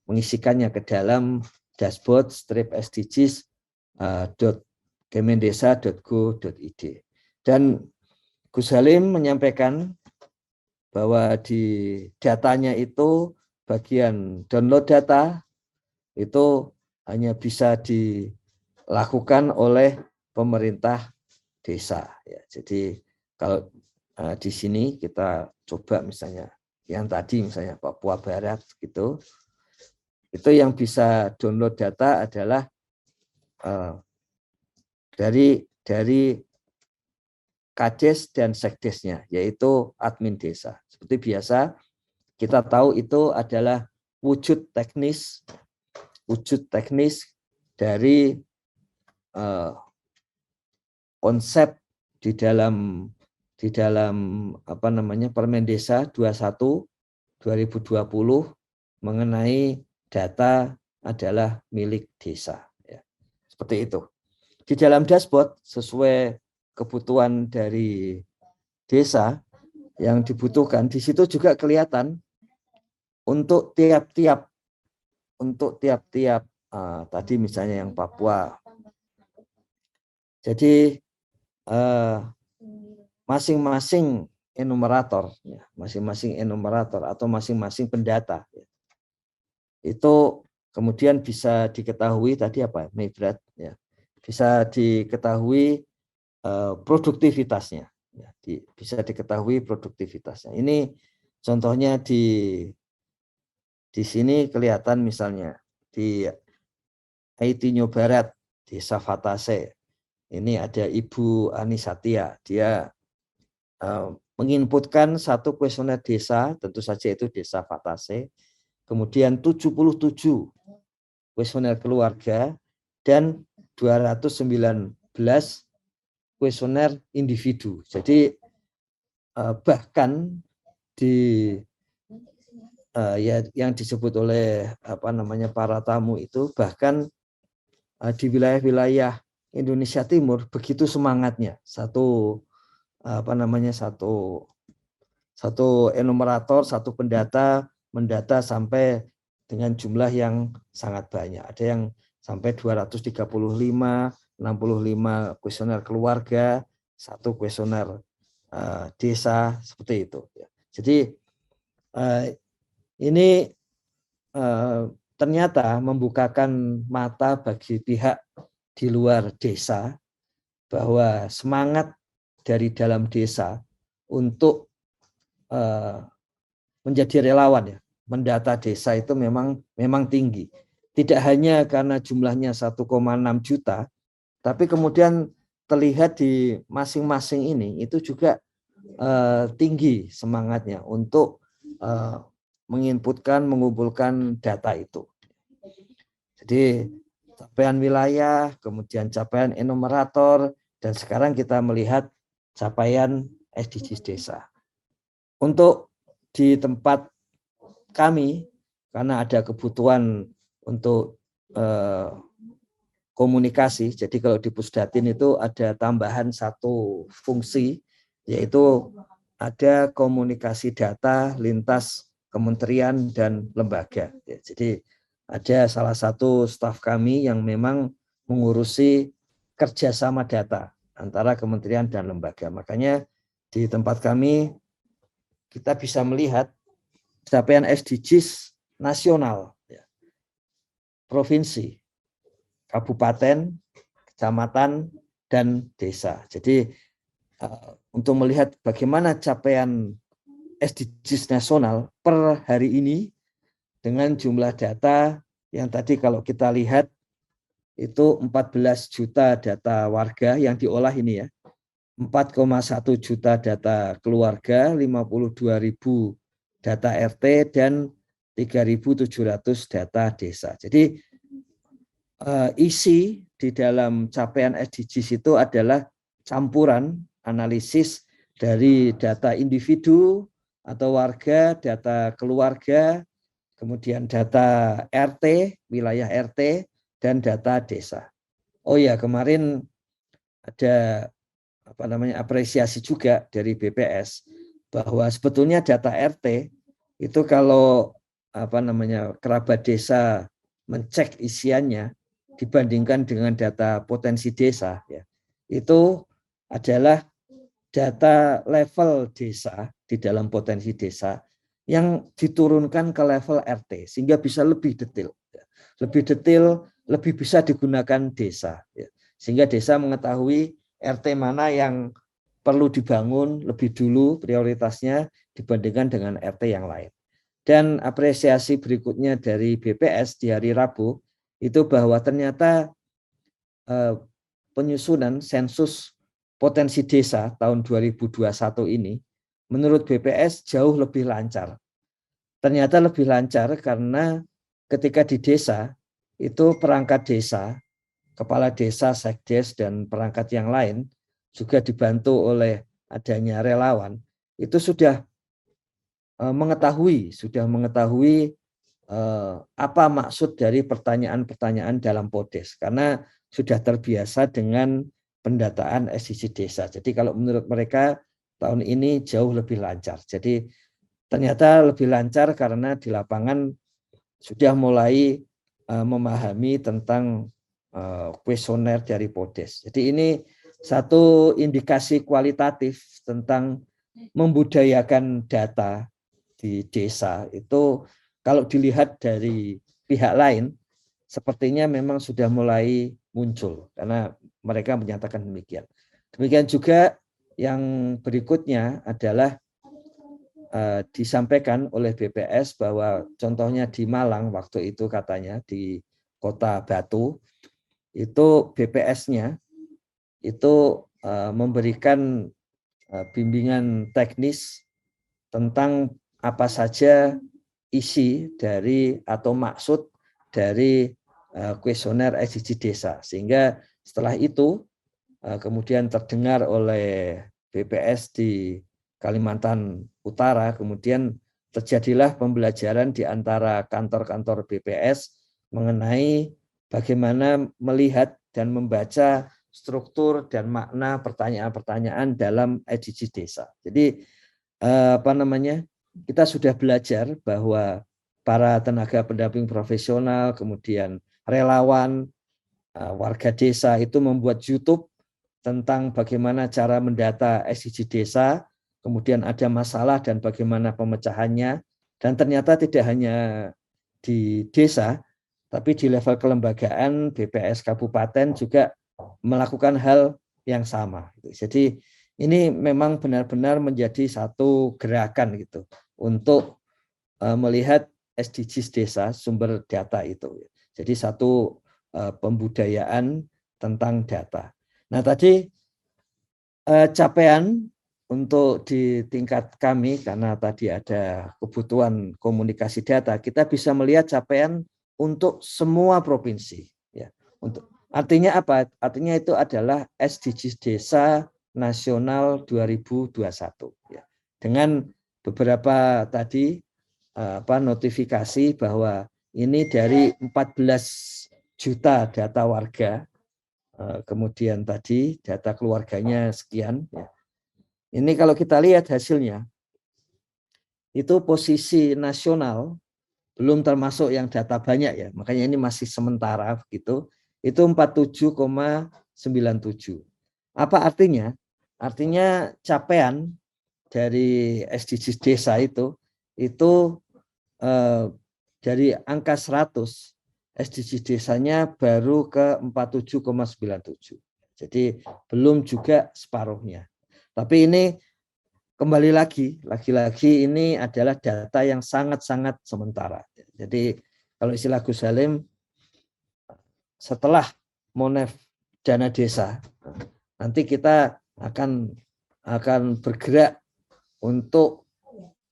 mengisikannya ke dalam dashboard /sdgs.kemendesa.go.id. Dan Gus Halim menyampaikan bahwa di datanya itu bagian download data itu hanya bisa dilakukan oleh pemerintah desa. Ya, jadi kalau di sini kita coba misalnya yang tadi misalnya Papua Barat gitu, itu yang bisa download data adalah dari Kades dan Sekdesnya, yaitu admin desa. Seperti biasa, kita tahu itu adalah wujud teknis dari konsep di dalam apa namanya Permendesa 21 2020 mengenai data adalah milik desa. Ya. Seperti itu. Di dalam dashboard sesuai kebutuhan dari desa yang dibutuhkan, di situ juga kelihatan untuk tiap-tiap tadi misalnya yang Papua. Jadi masing-masing enumerator, atau masing-masing pendata itu kemudian bisa diketahui tadi apa, Maybrat, ya, bisa diketahui produktivitasnya, ya, bisa diketahui produktivitasnya. Ini contohnya di sini kelihatan misalnya di Aitinyo Barat, Desa Fatase. Ini ada Ibu Anisatia, dia menginputkan satu kuesioner desa, tentu saja itu Desa Fatase, kemudian 77 kuesioner keluarga, dan 219 kuesioner individu. Jadi bahkan di yang disebut oleh para tamu itu, bahkan di wilayah-wilayah Indonesia Timur begitu semangatnya satu enumerator, satu pendata mendata sampai dengan jumlah yang sangat banyak. Ada yang sampai 235, 65 kuesioner keluarga, satu kuesioner desa, seperti itu. Jadi ini ternyata membukakan mata bagi pihak di luar desa bahwa semangat dari dalam desa untuk menjadi relawan, ya, mendata desa itu memang tinggi. Tidak hanya karena jumlahnya 1,6 juta, tapi kemudian terlihat di masing-masing ini itu juga tinggi semangatnya untuk mengumpulkan data itu. Jadi capaian wilayah, kemudian capaian enumerator, dan sekarang kita melihat capaian SDGs desa. Untuk di tempat kami, karena ada kebutuhan untuk komunikasi, jadi kalau di Pusdatin itu ada tambahan satu fungsi, yaitu ada komunikasi data lintas kementerian dan lembaga. Jadi ada salah satu staf kami yang memang mengurusi kerjasama data antara kementerian dan lembaga. Makanya di tempat kami kita bisa melihat capaian SDGs nasional, ya, provinsi, kabupaten, kecamatan, dan desa. Jadi untuk melihat bagaimana capaian SDGs nasional per hari ini dengan jumlah data yang tadi kalau kita lihat itu 14 juta data warga yang diolah ini, ya. 4,1 juta data keluarga, 52.000 data RT, dan 3.700 data desa. Jadi isi di dalam capaian SDGs itu adalah campuran analisis dari data individu atau warga, data keluarga, kemudian data RT, wilayah RT, dan data desa. Oh ya, kemarin ada apresiasi juga dari BPS bahwa sebetulnya data RT itu kalau kerabat desa mencek isiannya dibandingkan dengan data potensi desa, ya, itu adalah data level desa di dalam potensi desa yang diturunkan ke level RT sehingga bisa lebih detail, lebih bisa digunakan desa, ya. Sehingga desa mengetahui RT mana yang perlu dibangun lebih dulu prioritasnya dibandingkan dengan RT yang lain. Dan apresiasi berikutnya dari BPS di hari Rabu itu bahwa ternyata penyusunan sensus potensi desa tahun 2021 ini menurut BPS jauh lebih lancar. Ternyata lebih lancar karena ketika di desa itu perangkat desa, kepala desa, sekdes, dan perangkat yang lain juga dibantu oleh adanya relawan, itu sudah mengetahui apa maksud dari pertanyaan-pertanyaan dalam Podes, karena sudah terbiasa dengan pendataan SDGs desa. Jadi kalau menurut mereka tahun ini jauh lebih lancar. Jadi ternyata lebih lancar karena di lapangan sudah mulai memahami tentang kuesioner dari Podes. Jadi ini satu indikasi kualitatif tentang membudayakan data di desa. Itu kalau dilihat dari pihak lain, sepertinya memang sudah mulai muncul karena mereka menyatakan demikian. Demikian juga yang berikutnya adalah disampaikan oleh BPS bahwa contohnya di Malang waktu itu katanya di Kota Batu itu BPS-nya itu memberikan bimbingan teknis tentang apa saja isi dari atau maksud dari kuesioner SDGs desa, sehingga setelah itu kemudian terdengar oleh BPS di Kalimantan Utara, kemudian terjadilah pembelajaran di antara kantor-kantor BPS mengenai bagaimana melihat dan membaca struktur dan makna pertanyaan-pertanyaan dalam SDGs desa. Jadi kita sudah belajar bahwa para tenaga pendamping profesional, kemudian relawan, warga desa itu membuat YouTube tentang bagaimana cara mendata SDGs desa, kemudian ada masalah dan bagaimana pemecahannya, dan ternyata tidak hanya di desa, tapi di level kelembagaan BPS kabupaten juga melakukan hal yang sama. Jadi ini memang benar-benar menjadi satu gerakan gitu untuk melihat SDGs desa sumber data itu. Jadi satu pembudayaan tentang data. Nah tadi capaian untuk di tingkat kami karena tadi ada kebutuhan komunikasi data, kita bisa melihat capaian untuk semua provinsi. Ya, artinya apa? Artinya itu adalah SDGs Desa Nasional 2021. Ya, dengan beberapa tadi notifikasi bahwa ini dari 14 juta data warga, kemudian tadi data keluarganya sekian. Ya. Ini kalau kita lihat hasilnya, itu posisi nasional belum termasuk yang data banyak ya, makanya ini masih sementara begitu. Itu 47,97. Apa artinya? Artinya capaian dari SDGs desa itu dari angka 100 SDGs desanya baru ke 47,97. Jadi belum juga separuhnya. Tapi ini kembali lagi ini adalah data yang sangat-sangat sementara. Jadi kalau istilah Gus Salim, setelah Monef dana desa, nanti kita akan bergerak untuk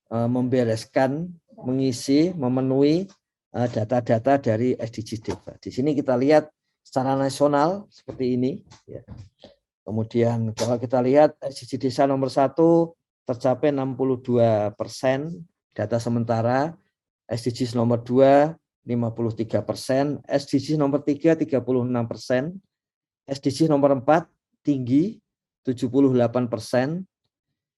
membereskan, mengisi, memenuhi data-data dari SDGs desa. Di sini kita lihat secara nasional seperti ini. Ya. Kemudian kalau kita lihat SDGs desa nomor 1 tercapai 62% data sementara, SDGs nomor 2 53%, SDGs nomor 3 36%, SDGs nomor 4 tinggi 78%.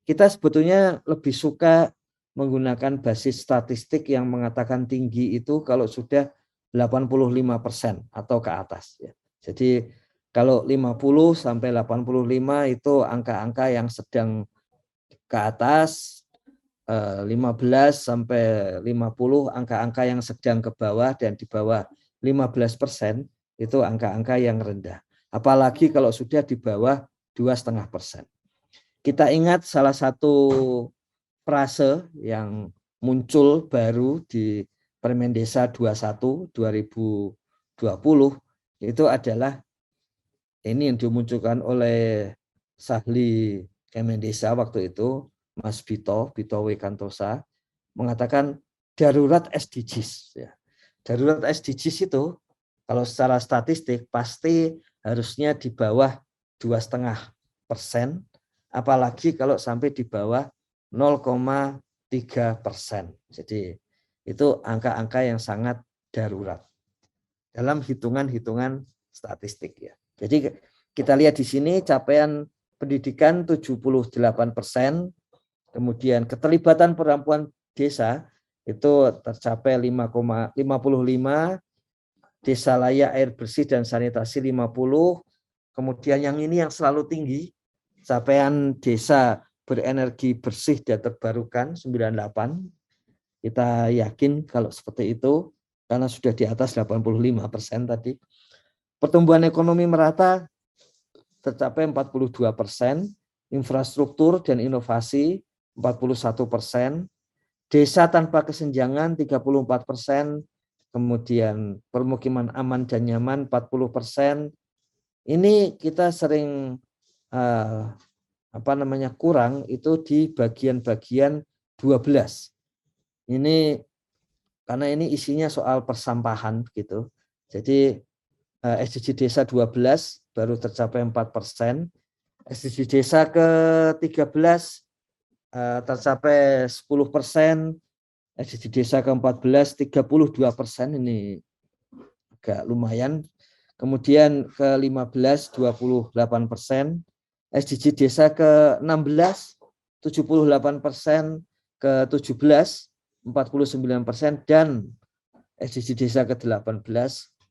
Kita sebetulnya lebih suka menggunakan basis statistik yang mengatakan tinggi itu kalau sudah 85% atau ke atas. Ya. Jadi kalau 50 sampai 85 itu angka-angka yang sedang ke atas, 15 sampai 50 angka-angka yang sedang ke bawah, dan di bawah 15% itu angka-angka yang rendah. Apalagi kalau sudah di bawah 2,5%. Kita ingat salah satu frase yang muncul baru di Permendesa 21 2020 itu adalah ini yang dimunculkan oleh Sahli Kemendesa waktu itu, Mas Bito Wikantosa, mengatakan darurat SDGs. Ya. Darurat SDGs itu kalau secara statistik pasti harusnya di bawah 2,5 apalagi kalau sampai di bawah 0,3%. Jadi itu angka-angka yang sangat darurat dalam hitungan-hitungan statistik ya. Jadi kita lihat di sini capaian pendidikan 78%, kemudian keterlibatan perempuan desa itu tercapai 5,55, desa layak air bersih dan sanitasi 50, kemudian yang ini yang selalu tinggi, capaian desa berenergi bersih dan terbarukan 98. Kita yakin kalau seperti itu karena sudah di atas 85% tadi. Pertumbuhan ekonomi merata tercapai 42%, infrastruktur dan inovasi 41%, desa tanpa kesenjangan 34%, kemudian permukiman aman dan nyaman 40%. Ini kita sering kurang itu di bagian-bagian 12. Ini karena ini isinya soal persampahan gitu. Jadi SDG desa 12 baru tercapai 4%, SDG desa ke-13 tercapai 10%, SDG desa ke-14 32%, ini agak lumayan. Kemudian ke-15 28%, SDG desa ke-16 78%, ke-17 49%, dan SDG desa ke-18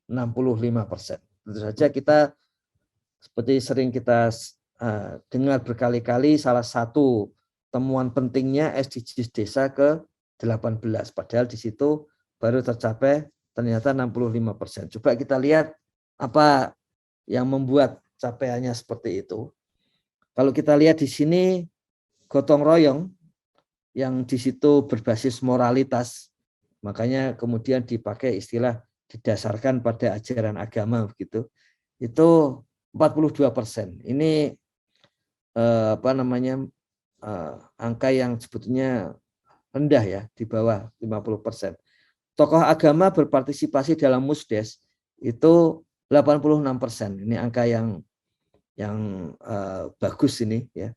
65%. Tentu saja kita seperti sering kita dengar berkali-kali, salah satu temuan pentingnya SDG desa ke-18, padahal di situ baru tercapai ternyata 65%. Coba kita lihat apa yang membuat capaiannya seperti itu. Kalau kita lihat di sini gotong royong yang di situ berbasis moralitas, makanya kemudian dipakai istilah didasarkan pada ajaran agama begitu. Itu 42%. Ini angka yang sebetulnya rendah ya, di bawah 50%. Tokoh agama berpartisipasi dalam Musdes itu 86%. Ini angka yang bagus ini ya.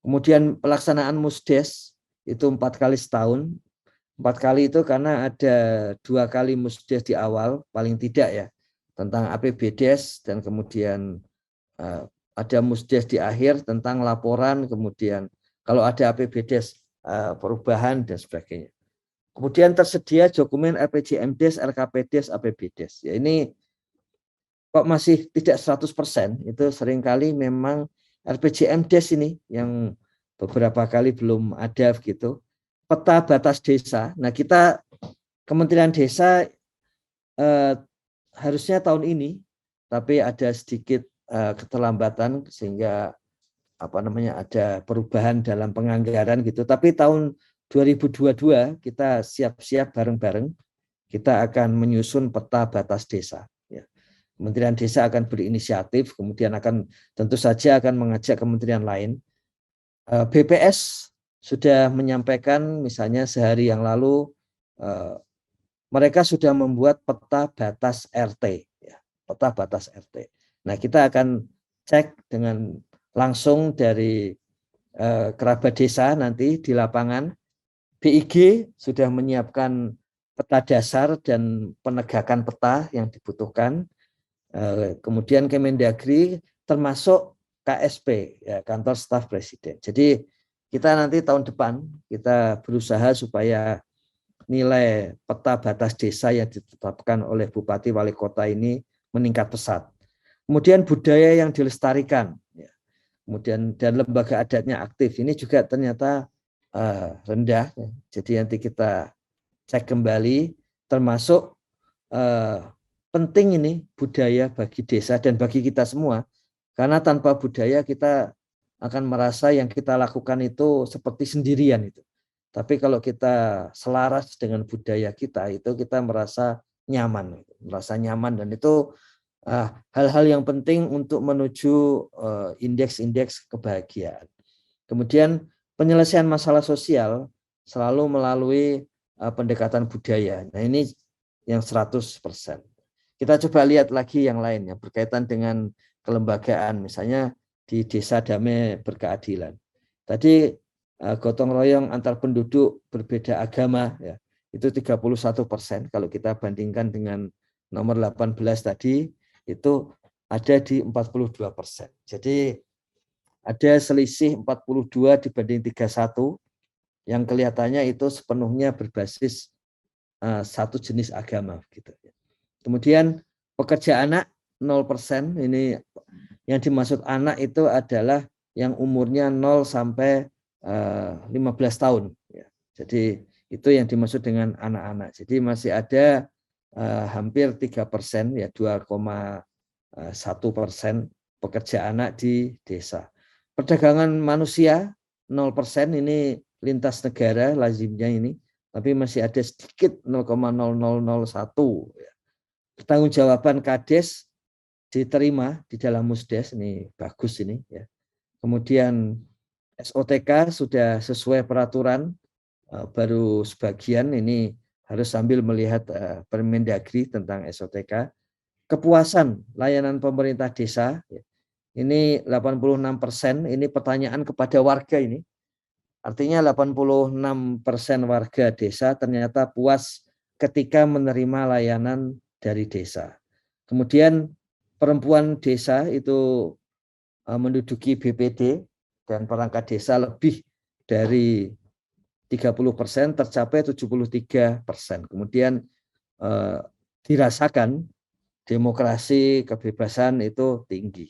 Kemudian pelaksanaan Musdes itu 4 kali setahun. 4 kali itu karena ada 2 kali Musdes di awal paling tidak ya, tentang APBDes, dan kemudian ada Musdes di akhir tentang laporan, kemudian kalau ada APBDes perubahan dan sebagainya. Kemudian tersedia dokumen RPJMDes, LKPDes, APBDes. Ya, ini kok masih tidak 100%, itu seringkali memang RPJMDes ini yang beberapa kali belum ada gitu. Peta batas desa. Nah, kita Kementerian Desa harusnya tahun ini, tapi ada sedikit keterlambatan sehingga ada perubahan dalam penganggaran gitu. Tapi tahun 2022 kita siap-siap bareng-bareng, kita akan menyusun peta batas desa. Ya. Kementerian Desa akan berinisiatif, kemudian tentu saja akan mengajak kementerian lain. BPS sudah menyampaikan misalnya sehari yang lalu mereka sudah membuat peta batas RT, ya, peta batas RT. Nah, kita akan cek dengan langsung dari kerabat desa nanti di lapangan. BIG sudah menyiapkan peta dasar dan penegakan peta yang dibutuhkan. Kemudian Kemendagri termasuk KSP, ya, Kantor Staf Presiden. Jadi kita nanti tahun depan kita berusaha supaya nilai peta batas desa yang ditetapkan oleh Bupati Wali Kota ini meningkat pesat. Kemudian budaya yang dilestarikan, ya. Kemudian dan lembaga adatnya aktif, ini juga ternyata rendah. Ya. Jadi nanti kita cek kembali, termasuk penting ini budaya bagi desa dan bagi kita semua, karena tanpa budaya kita akan merasa yang kita lakukan itu seperti sendirian itu. Tapi kalau kita selaras dengan budaya kita, itu kita merasa nyaman, dan itu hal-hal yang penting untuk menuju indeks-indeks kebahagiaan. Kemudian penyelesaian masalah sosial selalu melalui pendekatan budaya. Nah, ini yang 100%. Kita coba lihat lagi yang lainnya berkaitan dengan kelembagaan, misalnya di desa damai berkeadilan. Tadi gotong royong antar penduduk berbeda agama ya, itu 31%. Kalau kita bandingkan dengan nomor 18 tadi itu ada di 42%. Jadi ada selisih 42 dibanding 31 yang kelihatannya itu sepenuhnya berbasis satu jenis agama gitu. Kemudian pekerja anak 0%. Ini yang dimaksud anak itu adalah yang umurnya 0 sampai 15 tahun. Jadi itu yang dimaksud dengan anak-anak. Jadi masih ada hampir 3%, ya 2,1% pekerja anak di desa. Perdagangan manusia 0%, ini lintas negara lazimnya ini, tapi masih ada sedikit 0,0001. Pertanggungjawaban Kades diterima di dalam Musdes, ini bagus ini ya. Kemudian SOTK sudah sesuai peraturan, baru sebagian ini harus sambil melihat Permendagri tentang SOTK. Kepuasan layanan pemerintah desa ini 86%, ini pertanyaan kepada warga ini. Artinya 86% warga desa ternyata puas ketika menerima layanan dari desa. Kemudian perempuan desa itu menduduki BPD dan perangkat desa lebih dari 30%, tercapai 73%. Kemudian dirasakan demokrasi, kebebasan itu tinggi.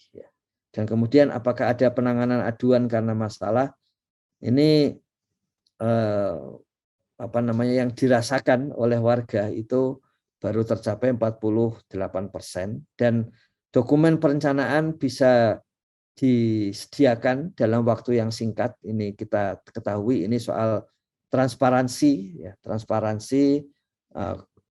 Dan kemudian apakah ada penanganan aduan karena masalah? Ini yang dirasakan oleh warga itu baru tercapai 48%, dan dokumen perencanaan bisa disediakan dalam waktu yang singkat. Ini kita ketahui ini soal transparansi ya, transparansi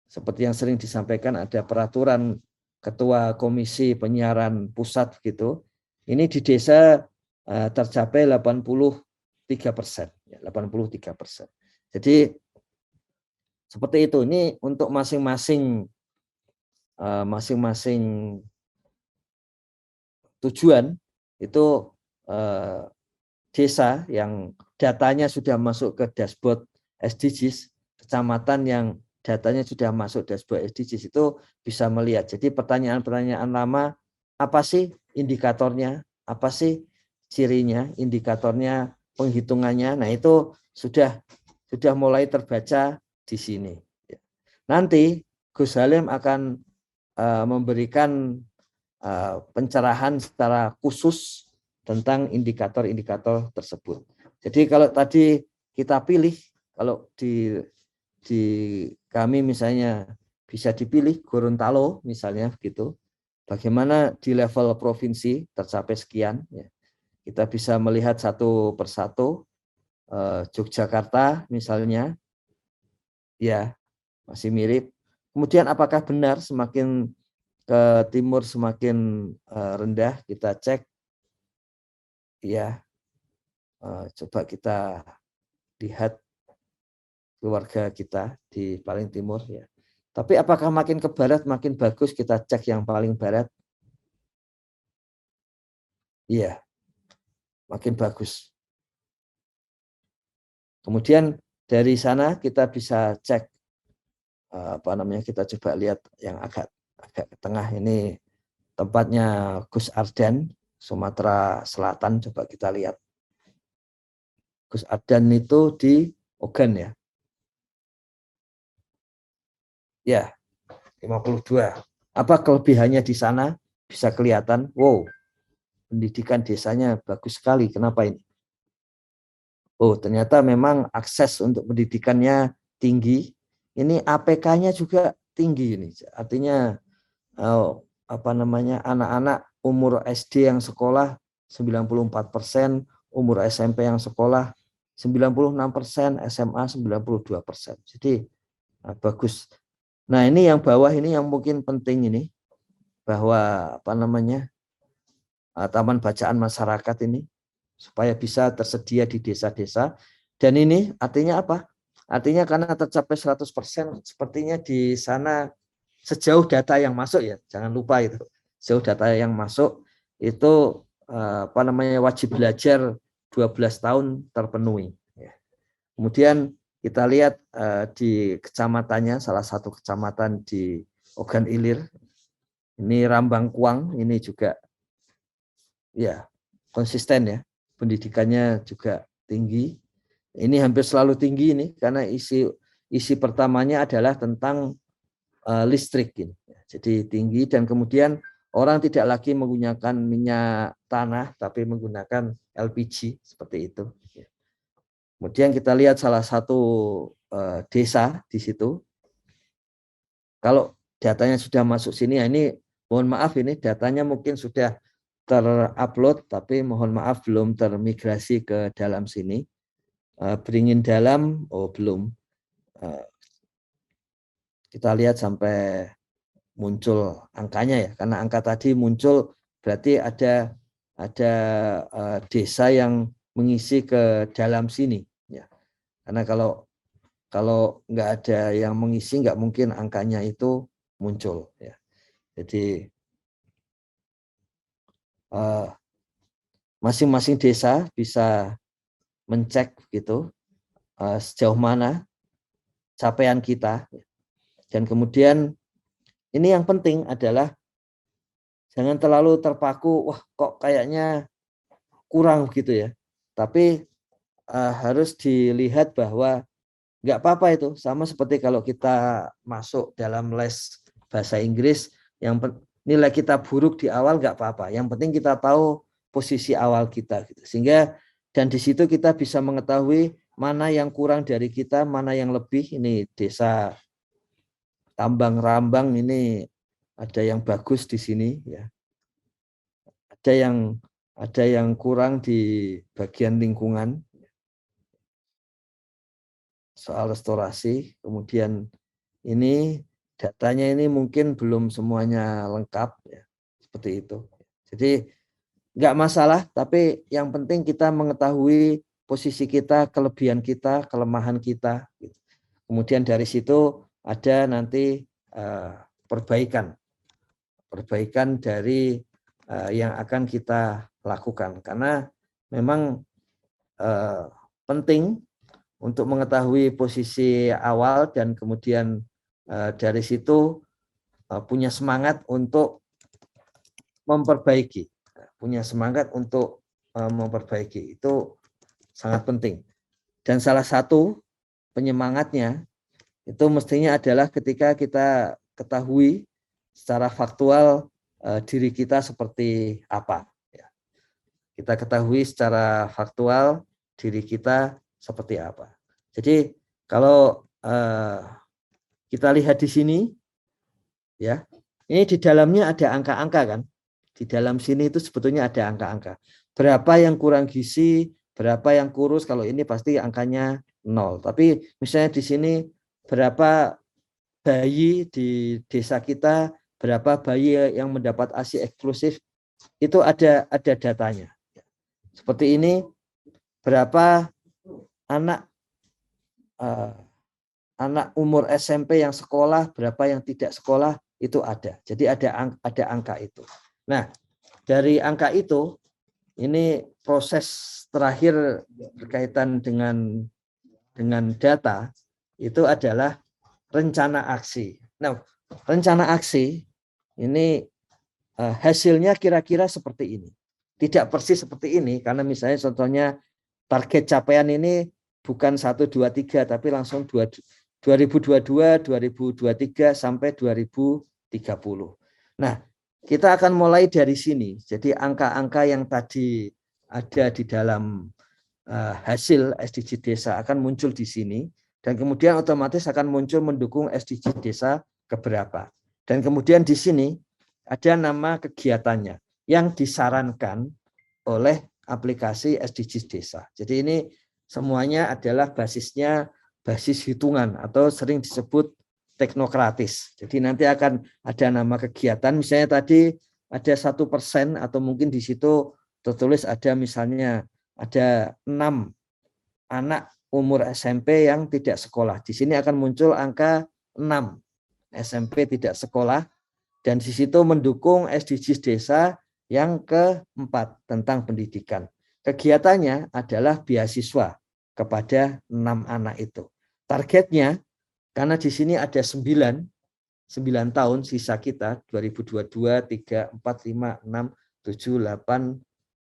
seperti yang sering disampaikan, ada peraturan ketua komisi penyiaran pusat gitu. Ini di desa tercapai 83%, ya, 83%. Jadi seperti itu. Ini untuk masing-masing tujuan itu desa yang datanya sudah masuk ke dashboard SDGs, kecamatan yang datanya sudah masuk dashboard SDGs itu bisa melihat. Jadi pertanyaan-pertanyaan lama, apa sih indikatornya, apa sih cirinya, indikatornya, penghitungannya. Nah itu sudah mulai terbaca di sini. Nanti Gus Halim akan memberikan pencerahan secara khusus tentang indikator-indikator tersebut. Jadi kalau tadi kita pilih, kalau di kami misalnya bisa dipilih Gorontalo misalnya begitu, bagaimana di level provinsi tercapai sekian, ya. Kita bisa melihat satu persatu. Yogyakarta misalnya, ya masih mirip. Kemudian apakah benar semakin ke timur semakin rendah? Kita cek, ya. Coba kita lihat keluarga kita di paling timur, ya. Tapi apakah makin ke barat makin bagus? Kita cek yang paling barat, iya, makin bagus. Kemudian dari sana kita bisa cek kita coba lihat yang agak ke tengah, ini tempatnya Gus Ardan, Sumatera Selatan. Coba kita lihat. Gus Ardan itu di Ogan ya. Ya, 52. Apa kelebihannya di sana? Bisa kelihatan, wow, pendidikan desanya bagus sekali. Kenapa ini? Oh, ternyata memang akses untuk pendidikannya tinggi. Ini APK-nya juga tinggi ini. Artinya anak-anak umur SD yang sekolah 94%, umur SMP yang sekolah 96%, SMA 92%. Jadi bagus. Nah, ini yang bawah ini yang mungkin penting ini, bahwa taman bacaan masyarakat ini supaya bisa tersedia di desa-desa. Dan ini artinya apa? Artinya karena tercapai 100%, sepertinya di sana sejauh data yang masuk, ya, jangan lupa itu. Sejauh data yang masuk itu wajib belajar 12 tahun terpenuhi. Kemudian kita lihat di kecamatannya, salah satu kecamatan di Ogan Ilir, ini Rambang Kuang, ini juga ya konsisten ya, pendidikannya juga tinggi. Ini hampir selalu tinggi ini karena isi pertamanya adalah tentang listrik ini. Jadi tinggi, dan kemudian orang tidak lagi menggunakan minyak tanah tapi menggunakan LPG seperti itu. Kemudian kita lihat salah satu desa di situ. Kalau datanya sudah masuk sini, ya ini mohon maaf, ini datanya mungkin sudah terupload, tapi mohon maaf belum termigrasi ke dalam sini. Beringin Dalam, belum. Kita lihat sampai muncul angkanya ya, karena angka tadi muncul berarti ada desa yang mengisi ke dalam sini. Ya. Karena kalau nggak ada yang mengisi, nggak mungkin angkanya itu muncul. Ya. Jadi masing-masing desa bisa mencek gitu sejauh mana capaian kita. Dan kemudian ini yang penting adalah jangan terlalu terpaku, wah kok kayaknya kurang gitu ya. Tapi harus dilihat bahwa nggak apa-apa itu, sama seperti kalau kita masuk dalam les bahasa Inggris, yang nilai kita buruk di awal nggak apa-apa. Yang penting kita tahu posisi awal kita gitu. Sehingga dan di situ kita bisa mengetahui mana yang kurang dari kita, mana yang lebih. Ini desa Tambang Rambang, ini ada yang bagus di sini ya. Ada yang kurang di bagian lingkungan. Soal restorasi, kemudian ini datanya ini mungkin belum semuanya lengkap ya, seperti itu. Jadi nggak masalah, tapi yang penting kita mengetahui posisi kita, kelebihan kita, kelemahan kita. Kemudian dari situ ada nanti perbaikan dari yang akan kita lakukan, karena memang penting untuk mengetahui posisi awal dan kemudian dari situ punya semangat untuk memperbaiki. Itu sangat penting. Dan salah satu penyemangatnya itu mestinya adalah ketika kita ketahui secara faktual diri kita seperti apa. Kita ketahui secara faktual diri kita seperti apa. Jadi kalau kita lihat di sini, ya, ini di dalamnya ada angka-angka kan. Di dalam sini itu sebetulnya ada angka-angka. Berapa yang kurang gizi, berapa yang kurus. Kalau ini pasti angkanya 0. Tapi misalnya di sini berapa bayi di desa kita, berapa bayi yang mendapat ASI eksklusif, itu ada datanya. Seperti ini, berapa anak umur SMP yang sekolah, berapa yang tidak sekolah, itu ada. Jadi ada angka itu. Nah, dari angka itu, ini proses terakhir berkaitan dengan data, itu adalah rencana aksi. Nah, rencana aksi ini hasilnya kira-kira seperti ini. Tidak persis seperti ini, karena misalnya contohnya target capaian ini bukan 1, 2, 3, tapi langsung 2022, 2023 sampai 2030. Nah, kita akan mulai dari sini. Jadi angka-angka yang tadi ada di dalam hasil SDG desa akan muncul di sini, dan kemudian otomatis akan muncul mendukung SDG desa keberapa. Dan kemudian di sini ada nama kegiatannya yang disarankan oleh aplikasi SDG desa. Jadi ini semuanya adalah basisnya basis hitungan atau sering disebut teknokratis. Jadi nanti akan ada nama kegiatan, misalnya tadi ada 1% atau mungkin di situ tertulis ada misalnya ada 6 anak umur SMP yang tidak sekolah. Di sini akan muncul angka 6 SMP tidak sekolah, dan di situ mendukung SDGs desa Yang keempat, tentang pendidikan. Kegiatannya adalah beasiswa kepada 6 anak itu. Targetnya, karena di sini ada 9 tahun sisa kita, 2022, 3, 4, 5, 6, 7, 8,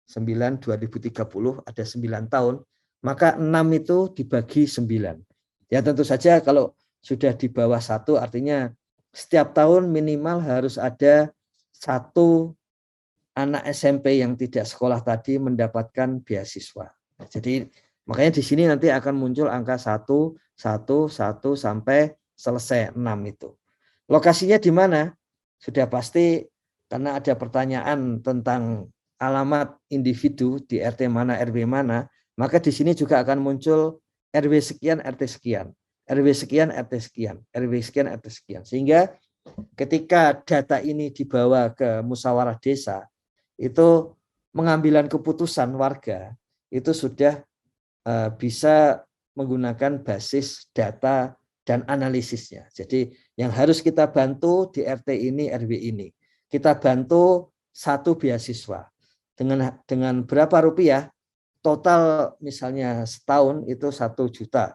9, 2030, ada 9 tahun, maka 6 itu dibagi 9. Ya tentu saja kalau sudah di bawah 1 artinya setiap tahun minimal harus ada 1 anak SMP yang tidak sekolah tadi mendapatkan beasiswa. Jadi makanya di sini nanti akan muncul angka 1, 1, 1 sampai selesai 6 itu. Lokasinya di mana? Sudah pasti karena ada pertanyaan tentang alamat individu di RT mana, RW mana, maka di sini juga akan muncul RW sekian, RT sekian, RW sekian, RT sekian, RW sekian, RT sekian. Sehingga ketika data ini dibawa ke musyawarah desa, itu pengambilan keputusan warga itu sudah bisa menggunakan basis data dan analisisnya. Jadi yang harus kita bantu di RT ini, RW ini, kita bantu 1 beasiswa dengan berapa rupiah, total misalnya setahun itu 1 juta.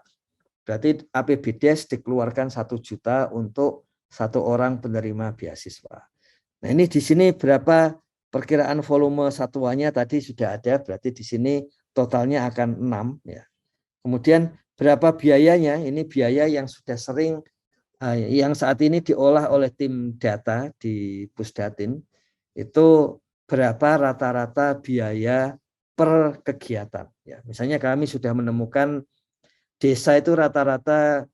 Berarti APBDes dikeluarkan 1 juta untuk 1 orang penerima beasiswa. Nah ini di sini berapa perkiraan volume satuannya tadi sudah ada, berarti di sini totalnya akan 6 ya. Kemudian berapa biayanya? Ini biaya yang sudah sering yang saat ini diolah oleh tim data di Pusdatin. Itu berapa rata-rata biaya per kegiatan ya. Misalnya kami sudah menemukan desa itu rata-rata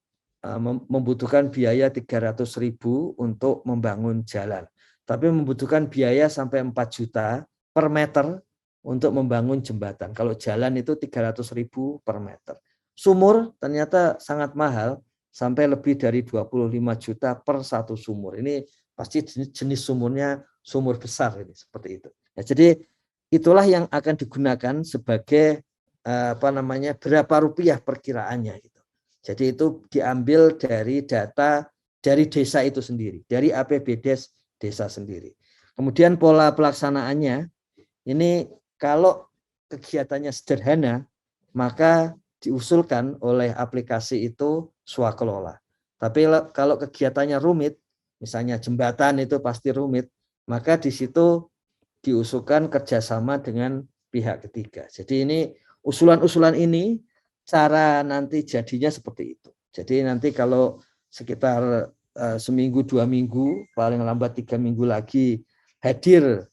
membutuhkan biaya 300.000 untuk membangun jalan. Tapi membutuhkan biaya sampai 4 juta per meter untuk membangun jembatan. Kalau jalan itu 300.000 per meter. Sumur ternyata sangat mahal, sampai lebih dari 25 juta per 1 sumur. Ini pasti jenis sumurnya sumur besar ini seperti itu. Ya, jadi itulah yang akan digunakan sebagai berapa rupiah perkiraannya gitu. Jadi itu diambil dari data dari desa itu sendiri, dari APBDes desa sendiri. Kemudian pola pelaksanaannya, ini kalau kegiatannya sederhana, maka diusulkan oleh aplikasi itu swakelola. Tapi kalau kegiatannya rumit, misalnya jembatan itu pasti rumit, maka di situ diusulkan kerjasama dengan pihak ketiga. Jadi ini usulan-usulan ini cara nanti jadinya seperti itu. Jadi nanti kalau sekitar seminggu 2 minggu, paling lambat 3 minggu lagi hadir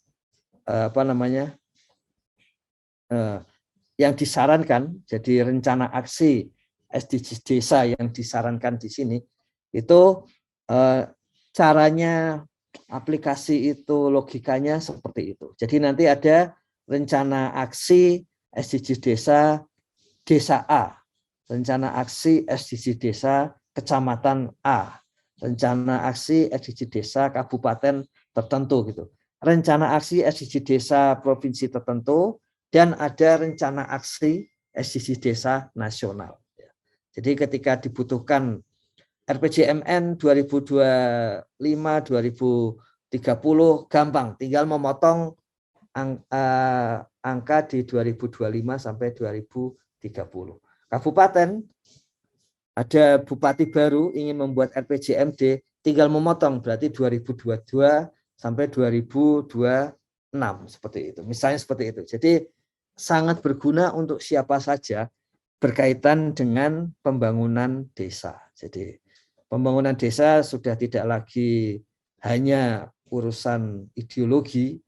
yang disarankan, jadi rencana aksi SDGs desa yang disarankan di sini itu caranya aplikasi itu logikanya seperti itu. Jadi nanti ada rencana aksi SDGs desa A, rencana aksi SDGs desa kecamatan A, rencana aksi SDGs desa kabupaten tertentu gitu. Rencana aksi SDGs desa provinsi tertentu dan ada rencana aksi SDGs desa nasional. Jadi ketika dibutuhkan RPJMN 2025-2030 gampang, tinggal memotong angka di 2025 sampai 2030. Kabupaten ada bupati baru ingin membuat RPJMD, tinggal memotong berarti 2022 sampai 2026 seperti itu. Misalnya seperti itu. Jadi sangat berguna untuk siapa saja berkaitan dengan pembangunan desa. Jadi pembangunan desa sudah tidak lagi hanya urusan ideologi,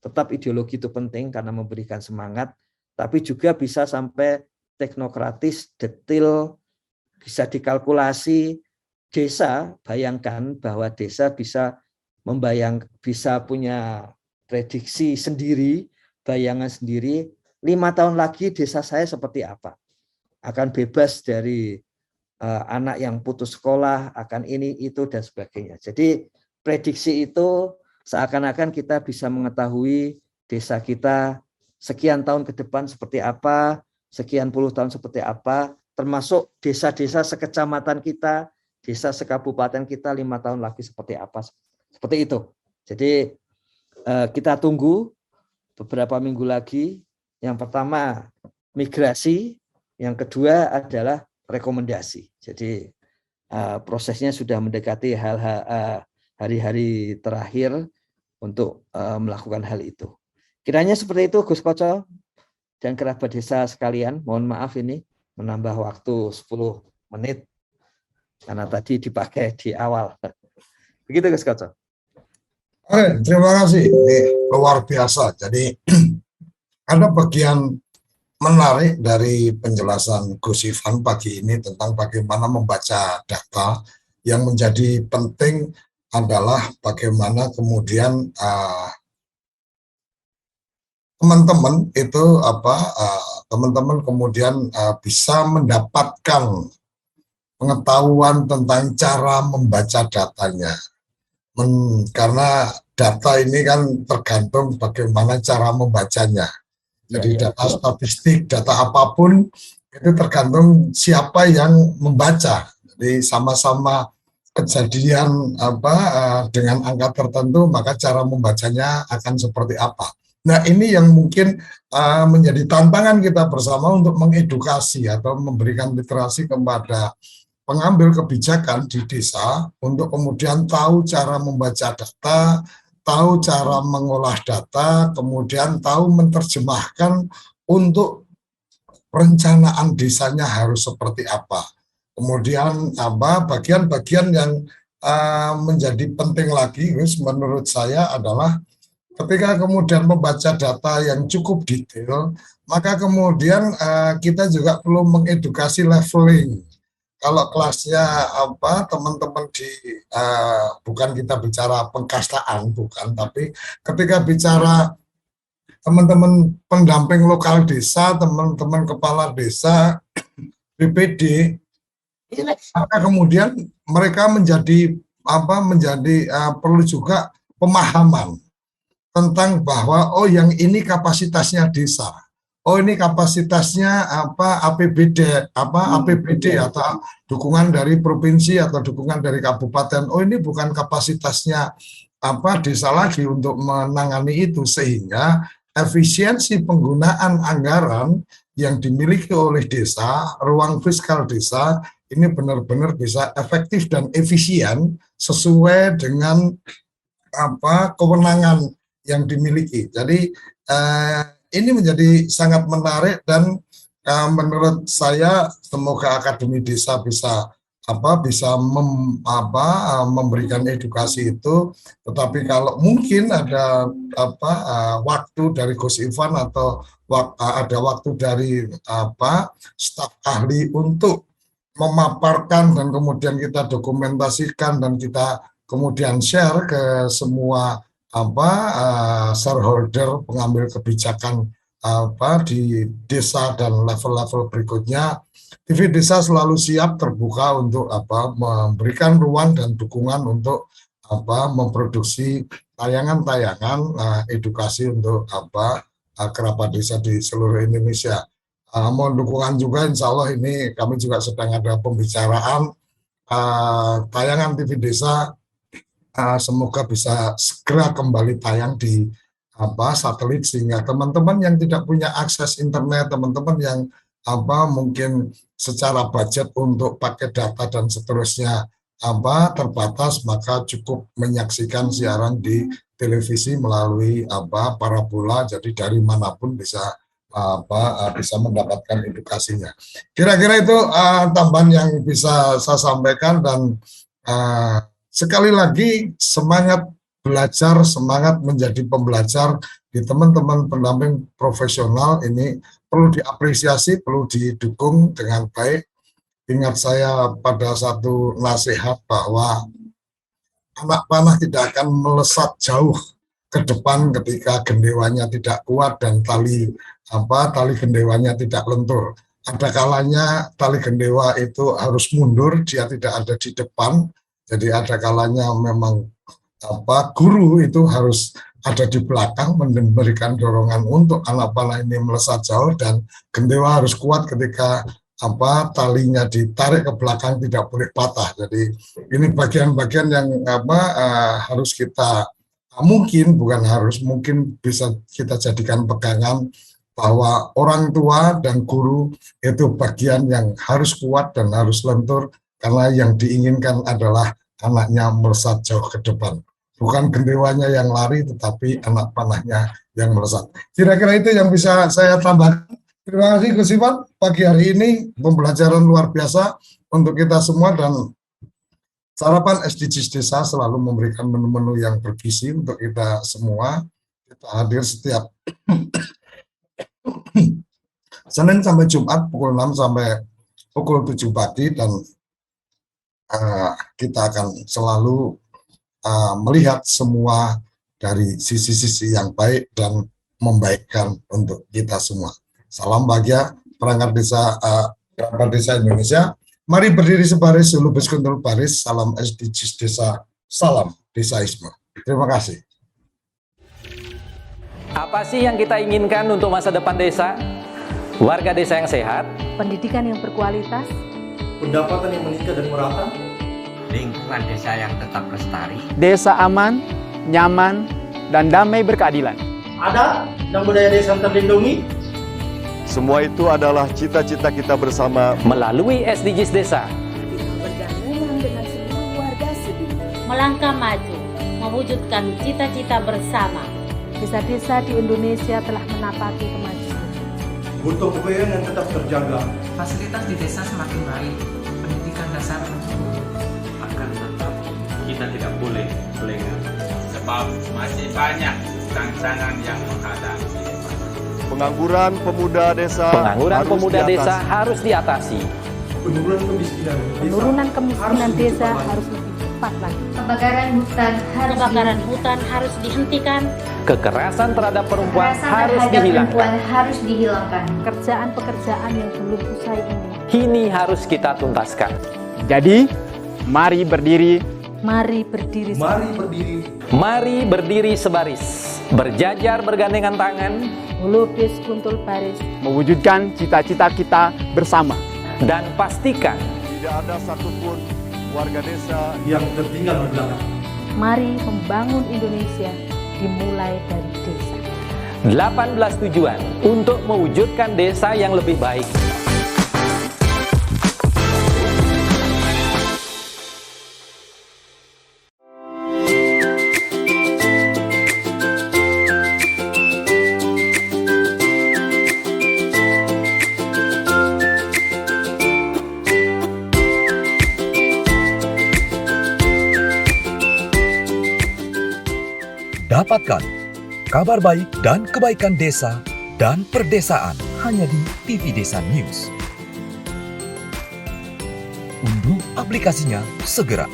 tetap ideologi itu penting karena memberikan semangat, tapi juga bisa sampai teknokratis, detail, bisa dikalkulasi. Desa, bayangkan bahwa desa bisa bisa punya prediksi sendiri, bayangan sendiri, 5 tahun lagi desa saya seperti apa. Akan bebas dari anak yang putus sekolah, akan ini, itu, dan sebagainya. Jadi prediksi itu seakan-akan kita bisa mengetahui desa kita sekian tahun ke depan seperti apa, sekian puluh tahun seperti apa, termasuk desa-desa sekecamatan kita, desa sekabupaten kita 5 tahun lagi seperti apa. Seperti itu. Jadi kita tunggu beberapa minggu lagi. Yang pertama migrasi, yang kedua adalah rekomendasi. Jadi prosesnya sudah mendekati hari-hari terakhir untuk melakukan hal itu. Kiranya seperti itu, Gus Koco dan kerabat desa sekalian. Mohon maaf ini menambah waktu 10 menit karena tadi dipakai di awal. Begitu Gus Koco. Oke, terima kasih. Ini luar biasa. Jadi ada bagian menarik dari penjelasan Gus Ivan pagi ini tentang bagaimana membaca data. Yang menjadi penting adalah bagaimana kemudian teman-teman itu teman-teman kemudian bisa mendapatkan pengetahuan tentang cara membaca datanya. Karena data ini kan tergantung bagaimana cara membacanya. Jadi data statistik, data apapun itu tergantung siapa yang membaca. Jadi sama-sama kejadian dengan angka tertentu, maka cara membacanya akan seperti apa. Nah, ini yang mungkin menjadi tantangan kita bersama untuk mengedukasi atau memberikan literasi kepada pengambil kebijakan di desa untuk kemudian tahu cara membaca data, tahu cara mengolah data, kemudian tahu menerjemahkan untuk perencanaan desanya harus seperti apa. Kemudian bagian-bagian yang menjadi penting lagi, menurut saya adalah ketika kemudian membaca data yang cukup detail, maka kemudian kita juga perlu mengedukasi leveling. Kalau kelasnya teman-teman di bukan kita bicara pengkastaan, bukan, tapi ketika bicara teman-teman pendamping lokal desa, teman-teman kepala desa, BPD, maka kemudian mereka menjadi perlu juga pemahaman tentang bahwa yang ini kapasitasnya desa, ini kapasitasnya APBD atau dukungan dari provinsi atau dukungan dari kabupaten. Ini bukan kapasitasnya desa lagi untuk menangani itu, sehingga efisiensi penggunaan anggaran yang dimiliki oleh desa, ruang fiskal desa ini benar-benar bisa efektif dan efisien sesuai dengan kewenangan yang dimiliki. Jadi ini menjadi sangat menarik dan menurut saya semoga Akademi Desa bisa memberikan edukasi itu. Tetapi kalau mungkin ada waktu dari Gus Ivan atau ada waktu dari staf ahli untuk memaparkan dan kemudian kita dokumentasikan dan kita kemudian share ke semua shareholder, pengambil kebijakan di desa dan level-level berikutnya, TV Desa selalu siap terbuka untuk memberikan ruang dan dukungan untuk memproduksi tayangan-tayangan edukasi untuk kerabat desa di seluruh Indonesia. Mohon dukungan juga, insya Allah ini kami juga sedang ada pembicaraan tayangan TV Desa. Semoga bisa segera kembali tayang di satelit, sehingga teman-teman yang tidak punya akses internet, teman-teman yang mungkin secara budget untuk pakai data dan seterusnya terbatas, maka cukup menyaksikan siaran di televisi melalui parabola. Jadi dari manapun bisa mendapatkan edukasinya. Kira-kira itu tambahan yang bisa saya sampaikan, dan sekali lagi semangat belajar, semangat menjadi pembelajar di teman-teman pendamping profesional ini perlu diapresiasi, perlu didukung dengan baik. Ingat saya pada satu nasihat bahwa anak panah tidak akan melesat jauh ke depan ketika gendewanya tidak kuat dan tali gendewanya tidak lentur. Ada kalanya tali gendewa itu harus mundur, dia tidak ada di depan. Jadi ada kalanya memang guru itu harus ada di belakang memberikan dorongan untuk anak panah ini melesat jauh, dan gendewa harus kuat ketika talinya ditarik ke belakang, tidak boleh patah. Jadi ini bagian-bagian yang harus kita Mungkin, bukan harus, mungkin bisa kita jadikan pegangan bahwa orang tua dan guru itu bagian yang harus kuat dan harus lentur, karena yang diinginkan adalah anaknya melesat jauh ke depan. Bukan gendewanya yang lari, tetapi anak panahnya yang melesat. Kira-kira itu yang bisa saya tambahkan. Terima kasih Gus Iwan. Pagi hari ini pembelajaran luar biasa untuk kita semua, dan sarapan SDGs Desa selalu memberikan menu-menu yang bergizi untuk kita semua. Kita hadir setiap Senin sampai Jumat pukul 6 sampai pukul 7 pagi, dan kita akan selalu melihat semua dari sisi-sisi yang baik dan membaikkan untuk kita semua. Salam bahagia perangkat desa, perangkat desa Indonesia. Mari berdiri sebaris, lubis kuntul baris, salam SDGs Desa, salam desaisme. Terima kasih. Apa sih yang kita inginkan untuk masa depan desa? Warga desa yang sehat, pendidikan yang berkualitas, pendapatan yang meningkat dan merata, Lingkungan desa yang tetap lestari, desa aman, nyaman, dan damai berkeadilan. adat dan budaya desa terlindungi, Semua itu adalah cita-cita kita bersama melalui SDGs Desa. Melangkah maju, mewujudkan cita-cita bersama. desa-desa di Indonesia telah menapaki kemajuan. gotong royong yang tetap terjaga. Fasilitas di desa semakin baik, pendidikan dasar mencukupi. akan tetap kita tidak boleh lengah. Sebab masih banyak tantangan yang menghadapi. pengangguran pemuda desa. Pengangguran harus pemuda diatasi. desa harus diatasi. Penurunan kemiskinan Desa harus lebih cepat lagi. Kebakaran hutan harus Dihentikan. Kekerasan terhadap perempuan Kekerasan harus terhadap dihilangkan. perempuan harus dihilangkan. Pekerjaan-pekerjaan yang belum usai ini, Kini harus kita tuntaskan. Jadi, mari berdiri, mari berdiri. Mari berdiri sebaris, berjajar bergandengan tangan, Lubis kuntul baris, mewujudkan cita-cita kita bersama. dan pastikan Tidak ada satupun warga desa yang tertinggal di belakang. mari membangun Indonesia dimulai dari desa. 18 tujuan untuk mewujudkan desa yang lebih baik. Dapatkan kabar baik dan kebaikan desa dan perdesaan hanya di TV Desa News. Unduh aplikasinya segera.